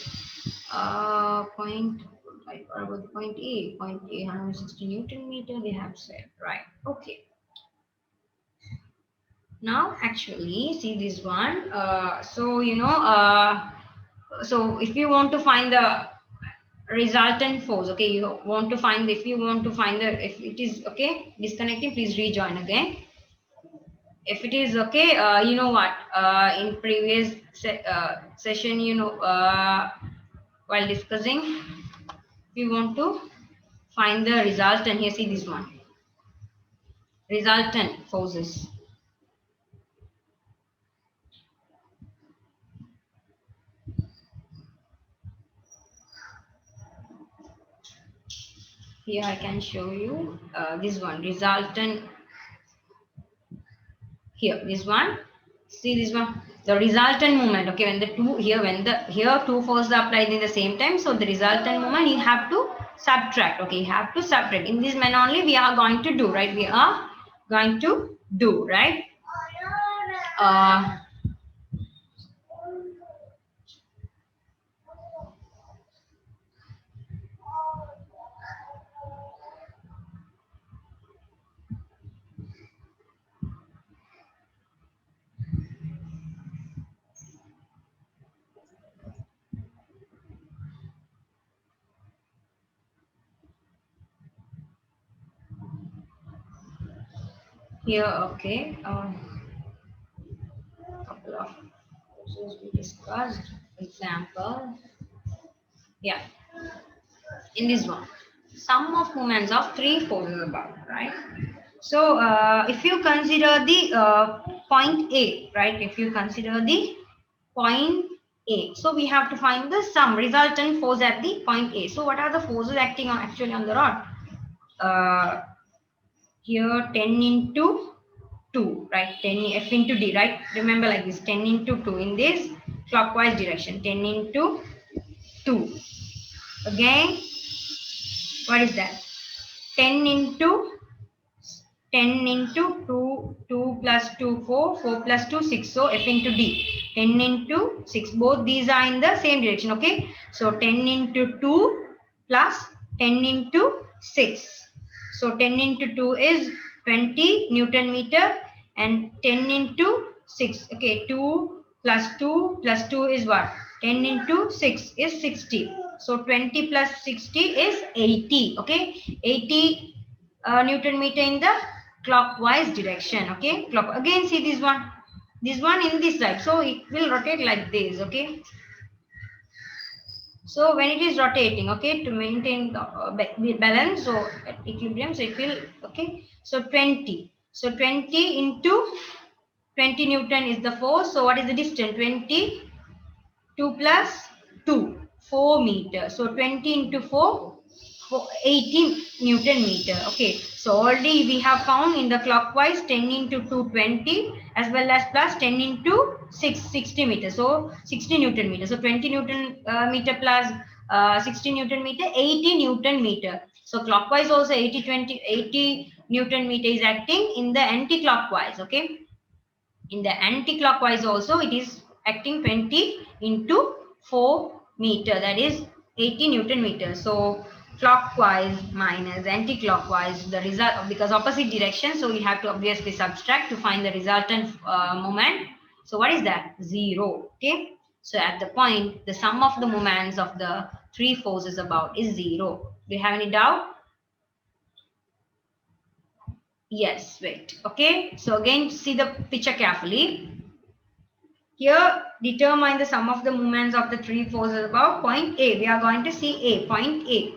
point like about point A 160 Newton meter they have said, right? Okay, now actually see this one. So if you want to find the resultant force, okay, if you want to find the, if it is okay disconnecting, please rejoin again. If it is okay, you know what, in previous session, while discussing, if you want to find the resultant, here see this one, resultant forces. Here I can show you this one, resultant. Here this one, see this one, the resultant moment. Okay, when the two here two forces are applied in the same time, so the resultant moment you have to subtract. Okay, you have to subtract. In this manner only we are going to do, right? We are going to do, right? Here, okay, couple of forces we discussed. Example, yeah, in this one, sum of moments of three forces above, right? So if you consider the point A, right? If you consider the point A, so we have to find the sum resultant force at the point A. So what are the forces acting on actually on the rod? Here 10 into 2, right? 10 F into D, right? Remember like this, 10 into 2 in this clockwise direction, 10 into 2. Again, what is that? 10 into 2, 2 plus 2, 4, 4 plus 2, 6. So F into D, 10 into 6. Both these are in the same direction, okay? So 10 into 2 plus 10 into 6. So 10 into 2 is 20 Newton meter and 10 into 6. Okay, 2 plus 2 is what? 10 into 6 is 60. So 20 plus 60 is 80. Okay, 80 Newton meter in the clockwise direction. Okay, again see this one in this side, so it will rotate like this. Okay, so when it is rotating, okay, to maintain the balance, so at equilibrium, so it will, okay, so 20, so 20 into 20 Newton is the force. So what is the distance? 20, 2 plus 2, 4 meter. So 20 into 4, 18 Newton meter. Okay, so already we have found in the clockwise 10 into 2, 20, as well as plus 10 into 6, 60 meter. So 60 Newton meter. So 20 Newton meter plus 60 Newton meter, 80 Newton meter. So clockwise also 80 Newton meter is acting in the anti-clockwise. Okay, in the anti-clockwise also it is acting 20 into 4 meter, that is 80 Newton meter. So clockwise minus anti-clockwise, the result, because opposite direction, so we have to obviously subtract to find the resultant moment. So what is that? 0. Okay, so at the point the sum of the moments of the three forces about is 0. Do you have any doubt? Yes, wait. Okay, so again see the picture carefully. Here, determine the sum of the moments of the three forces above point A. We are going to see A, point A.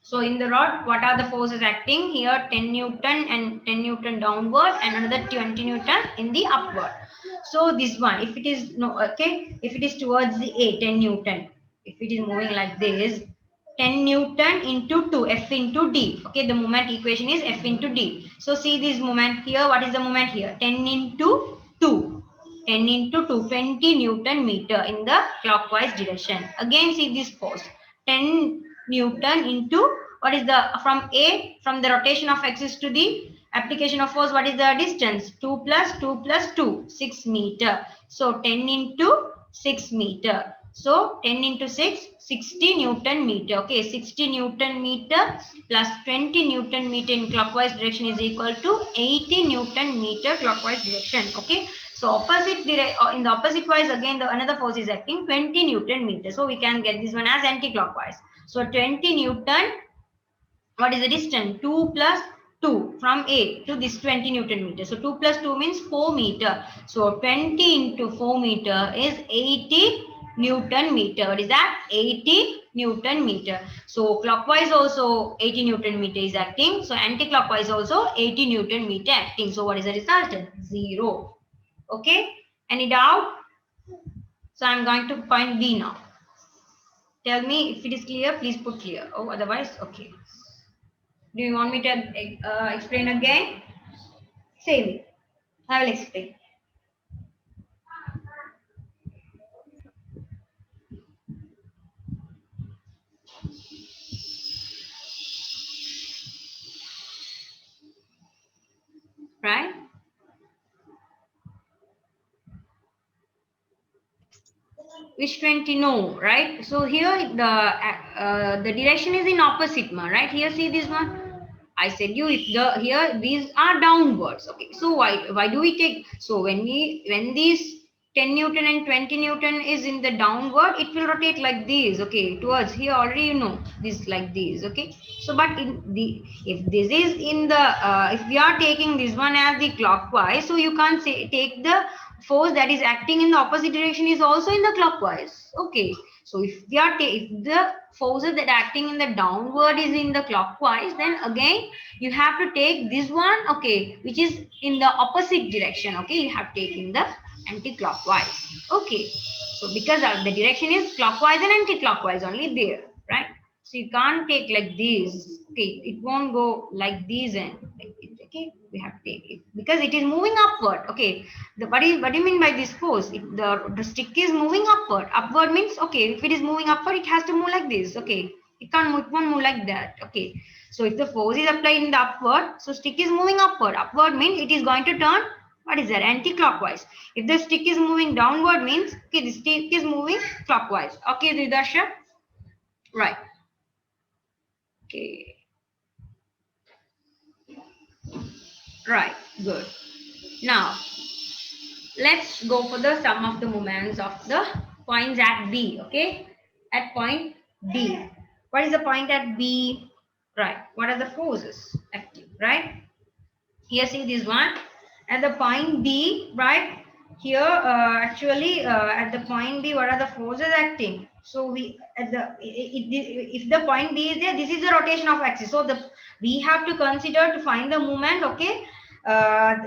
So in the rod, what are the forces acting here? 10 Newton and 10 Newton downward and another 20 Newton in the upward. So this one, if it is no, okay, if it is towards the A, 10 Newton, if it is moving like this, 10 Newton into 2, F into D. Okay, the moment equation is F into D. So see this moment here. What is the moment here? 10 into 2. 10 into 2, 20 Newton meter in the clockwise direction. Again, see this force. 10 Newton into what is the from A, from the rotation of axis to the application of force, what is the distance? 2 plus 2 plus 2, 6 meter. So 10 into 6 meter. So 10 into 6, 60 Newton meter. Okay, 60 Newton meter plus 20 Newton meter in clockwise direction is equal to 80 Newton meter clockwise direction. Okay, so opposite in the opposite wise, again the another force is acting, 20 Newton meter. So we can get this one as anti-clockwise. So 20 Newton, what is the distance? 2 plus 2 from A to this 20 Newton meter. So 2 plus 2 means 4 meter. So 20 into 4 meter is 80 Newton meter. What is that? 80 Newton meter. So clockwise also 80 Newton meter is acting. So anti-clockwise also 80 Newton meter acting. So what is the resultant? 0. Okay. Any doubt? So I'm going to point B now. Tell me if it is clear. Please put clear. Oh, otherwise, okay. Do you want me to explain again? Say me. I will explain. Right? Which 20? No, right? So here the direction is in opposite, right? Here, see this one. I said you if the here these are downwards. Okay, so why do we take, so when these 10 Newton and 20 Newton is in the downward, it will rotate like this. Okay, towards here already you know this like this. Okay, so but in the if this is in the if we are taking this one as the clockwise, so you can't say take the force that is acting in the opposite direction is also in the clockwise. Okay, so if we are if the forces that acting in the downward is in the clockwise, then again you have to take this one, okay, which is in the opposite direction. Okay, you have taken the anti-clockwise. Okay, so because the direction is clockwise and anti-clockwise only there, right? So you can't take like this. Okay, it won't go like this and like this. Okay, we have to take it because it is moving upward. Okay, what do you mean by this force? If the stick is moving upward. Upward means, okay, if it is moving upward, it has to move like this. Okay, it won't move like that. Okay, so if the force is applied in the upward, so stick is moving upward. Upward means it is going to turn, what is that? Anti-clockwise. If the stick is moving downward means, okay, the stick is moving clockwise. Okay, Ridarsha? Right. Okay. Right, good. Now, let's go for the sum of the moments of the points at B, okay? At point B. What is the point at B? Right, what are the forces active, right? Here, see this one. At the point B, right? Here, actually, at the point B, what are the forces acting? So we at the if the point B is there, this is the rotation of axis. So we have to consider to find the moment. Okay,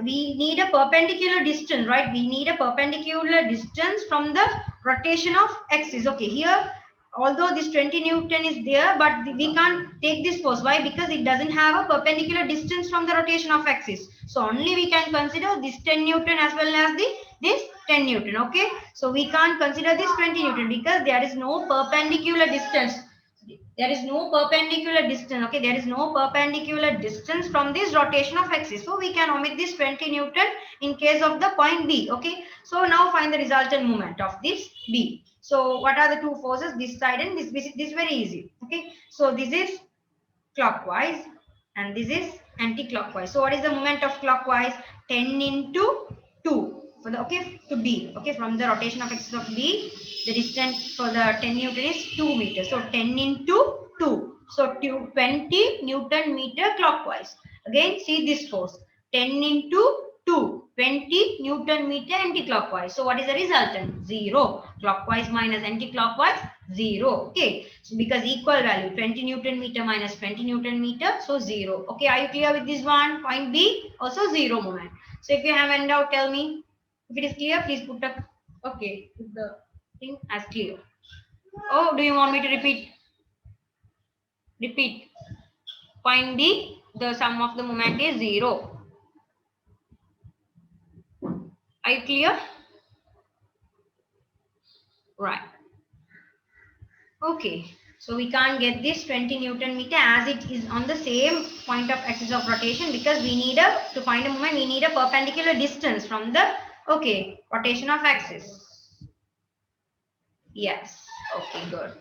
we need a perpendicular distance, right? We need a perpendicular distance from the rotation of axis. Okay, here although this 20 Newton is there, but we can't take this force. Why? Because it doesn't have a perpendicular distance from the rotation of axis. So only we can consider this 10 Newton as well as this 10 Newton. Okay, so we can't consider this 20 Newton because there is no perpendicular distance. There is no perpendicular distance. Okay, there is no perpendicular distance from this rotation of axis. So we can omit this 20 Newton in case of the point B. Okay, so now find the resultant moment of this B. So what are the two forces? This side and this is very easy. Okay, so this is clockwise and this is anti-clockwise. So what is the moment of clockwise? 10 into 2 for the, okay, to B. Okay, from the rotation of axis of B, the distance for the 10 Newton is 2 meters. So 10 into 2. So 20 Newton meter clockwise. Again, see this force. 10 into 2. 20 Newton meter anti-clockwise. So what is the resultant? 0. Clockwise minus anti-clockwise, 0. Okay. So because equal value, 20 Newton meter minus 20 Newton meter, so 0. Okay, are you clear with this one? Point B, also 0 moment. So if you have end out, tell me. If it is clear, please put up, okay, put the thing as clear. Oh, do you want me to repeat? Repeat. Point D, the sum of the moment is 0. Are you clear? Right. Okay. So we can't get this 20 Newton meter as it is on the same point of axis of rotation, because we need to find a moment, we need a perpendicular distance from the, okay, rotation of axis. Yes. Okay, good.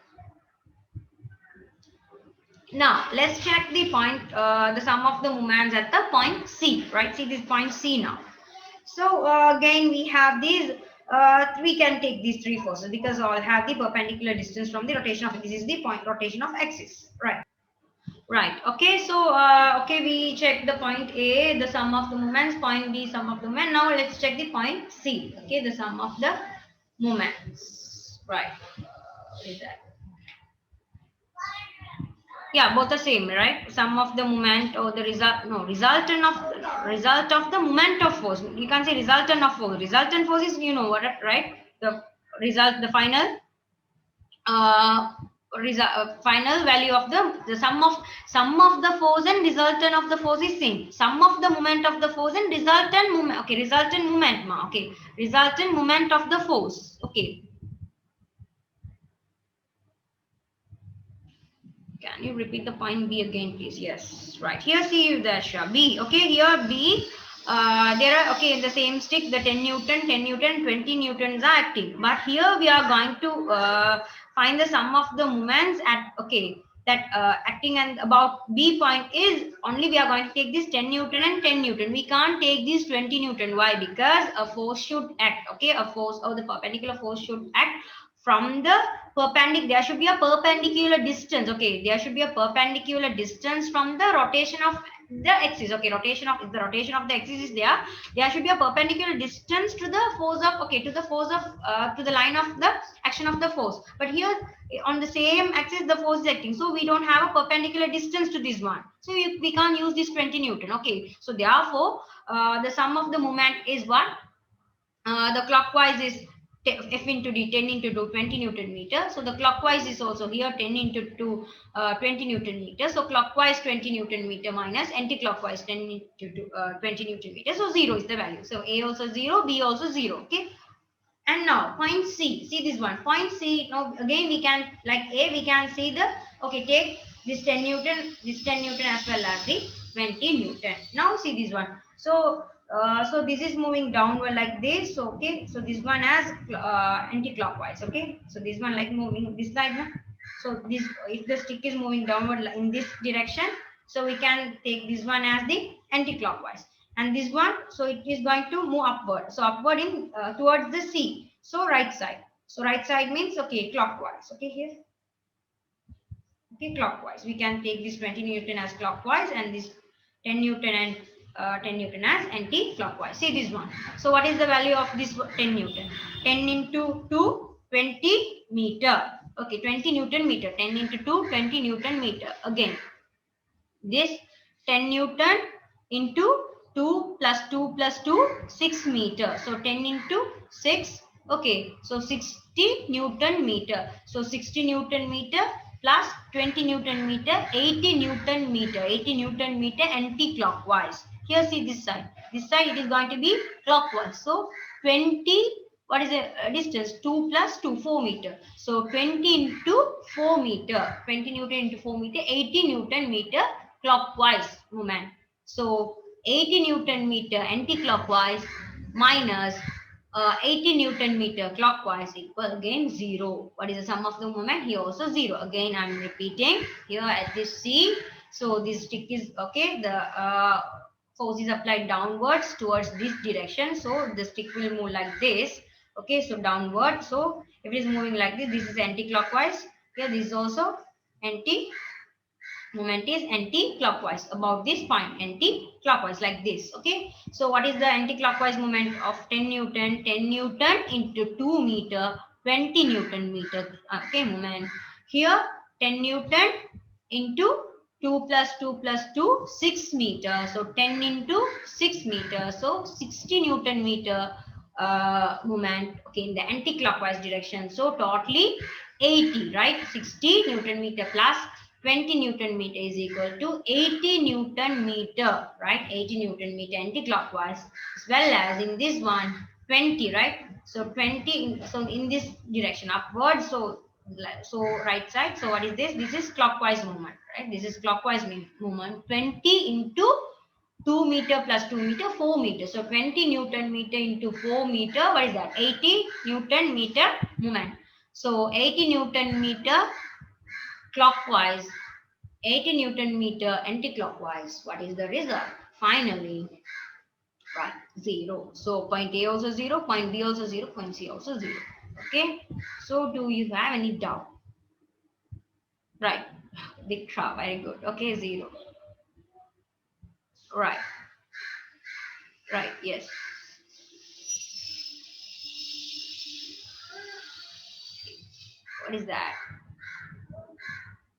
Now let's check the point, the sum of the moments at the point C, right? See this point C now. So again, we have these, we can take these three forces because all have the perpendicular distance from the rotation of, this is the point rotation of axis, right? Right. Okay. So, okay, we check the point A, the sum of the moments, point B, sum of the moment. Now let's check the point C. Okay, the sum of the moments. Right. What is that? Yeah, both are same, right? Sum of the moment or the result, no, result of the moment of force. You can say resultant of force. Resultant force is, you know what, right? The result, the final final value of the sum of the force and resultant of the force is same. Sum of the moment of the force and resultant moment. Okay, resultant moment. Okay, resultant moment of the force. Okay. Can you repeat the point B again, please? Yes, right. Here, see Darsha. B. Okay, here B. There are, okay, in the same stick, the 10 Newton, 20 Newtons are acting. But here we are going to find the sum of the moments at, okay, that acting and about B point is only we are going to take this 10 Newton and 10 Newton. We can't take this 20 Newton. Why? Because a force should act, okay, a force or the perpendicular force should act from the perpendicular. There should be a perpendicular distance. Okay, there should be a perpendicular distance from the rotation of the axis. Okay, rotation of, if the rotation of the axis is there should be a perpendicular distance to the force of, okay, to the force of to the line of the action of the force. But here on the same axis the force is acting, so we don't have a perpendicular distance to this one, so we can't use this 20 Newton. Okay, so therefore the sum of the moment is what, the clockwise is F into D, 10 into 2, 20 Newton meter. So the clockwise is also here 10 into 2, 20 Newton meter. So clockwise 20 Newton meter minus anti-clockwise 10 into 2, 20 Newton meter. So 0 is the value. So A also 0, B also 0. Okay. And now point C. See this one. Point C. Now again we can, like A, we can see the, okay, take this 10 Newton as well as the 20 Newton. Now see this one. So so this is moving downward like this. So okay, so this one as anti-clockwise. Okay, so this one like moving this side. No? So this, if the stick is moving downward in this direction, so we can take this one as the anti-clockwise, and this one, so it is going to move upward. So upward in towards the C. So right side. So right side means, okay, clockwise. Okay, here. Okay, clockwise. We can take this 20 Newton as clockwise and this 10 Newton and 10 Newton as anti-clockwise. See this one. So what is the value of this 10 Newton? 10 into 2, 20 meter. Okay, 20 Newton meter. 10 into 2, 20 Newton meter. Again, this 10 Newton into 2 plus 2 plus 2, 6 meter. So 10 into 6. Okay, so 60 Newton meter. So 60 Newton meter plus 20 Newton meter, 80 Newton meter. 80 Newton meter anti-clockwise. Here, see this side. This side it is going to be clockwise. So 20, what is the distance? 2 plus 2, 4 meter. So 20 into 4 meter. 20 Newton into 4 meter, 80 Newton meter clockwise movement. So 80 Newton meter anti-clockwise minus 80 Newton meter clockwise equal again 0. What is the sum of the moment? Here also 0. Again, I am repeating here at this C. So this stick is, okay, the force is applied downwards towards this direction. So the stick will move like this. Okay, so downward. So if it is moving like this, this is anti-clockwise. Here, this is also anti. Moment is anti-clockwise about this point, anti-clockwise like this. Okay, so what is the anti-clockwise moment of 10 Newton? 10 Newton into 2 meter, 20 Newton meter. Okay, moment here 10 Newton into 2 plus 2 plus 2, 6 meter. So 10 into 6 meter. So 60 Newton meter moment, okay, in the anti-clockwise direction. So totally 80, right? 60 Newton meter plus 20 Newton meter is equal to 80 Newton meter, right? 80 Newton meter anti-clockwise, as well as in this one 20, right? So 20, so in this direction upward, so right side. So what is this? This is clockwise movement, right? This is clockwise movement. 20 into 2 meter plus 2 meter, 4 meter. So 20 Newton meter into 4 meter, what is that? 80 Newton meter movement. So 80 Newton meter clockwise, 80 Newton meter anti-clockwise. What is the result? Finally, right, 0. So point A also 0, point B also 0, point C also 0. Okay. So do you have any doubt? Right. Diksha, very good. Okay, 0. Right. Right, yes. What is that?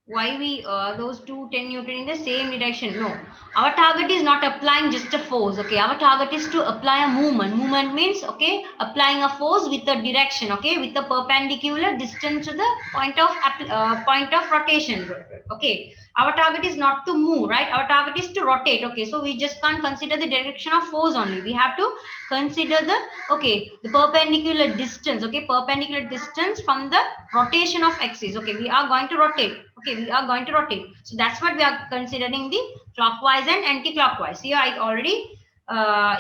Why we those two 10 Newton in the same direction? No, our target is not applying just a force. Okay, our target is to apply a movement. Movement means, okay, applying a force with a direction, okay, with a perpendicular distance to the point of rotation. Okay, our target is not to move, right? Our target is to rotate. Okay, so we just can't consider the direction of force only. We have to consider the, okay, the perpendicular distance. Okay, perpendicular distance from the rotation of axis. Okay, we are going to rotate. Okay, we are going to rotate. So that's what we are considering the clockwise and anti-clockwise. Here I already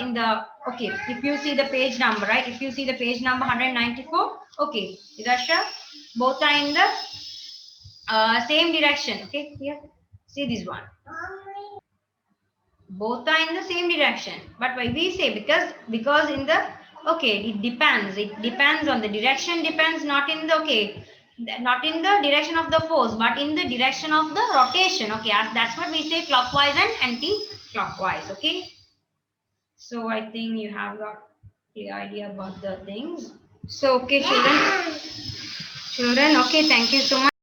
in the, okay, if you see the page number, right? If you see the page number 194, okay, Idasha, both are in the same direction. Okay, here, see this one. Both are in the same direction. But why we say? Because in the, okay, it depends on the direction, depends not in the, okay, not in the direction of the force, but in the direction of the rotation. Okay, that's what we say, clockwise and anti-clockwise. Okay, so I think you have got the idea about the things. So okay, children, okay, thank you so much.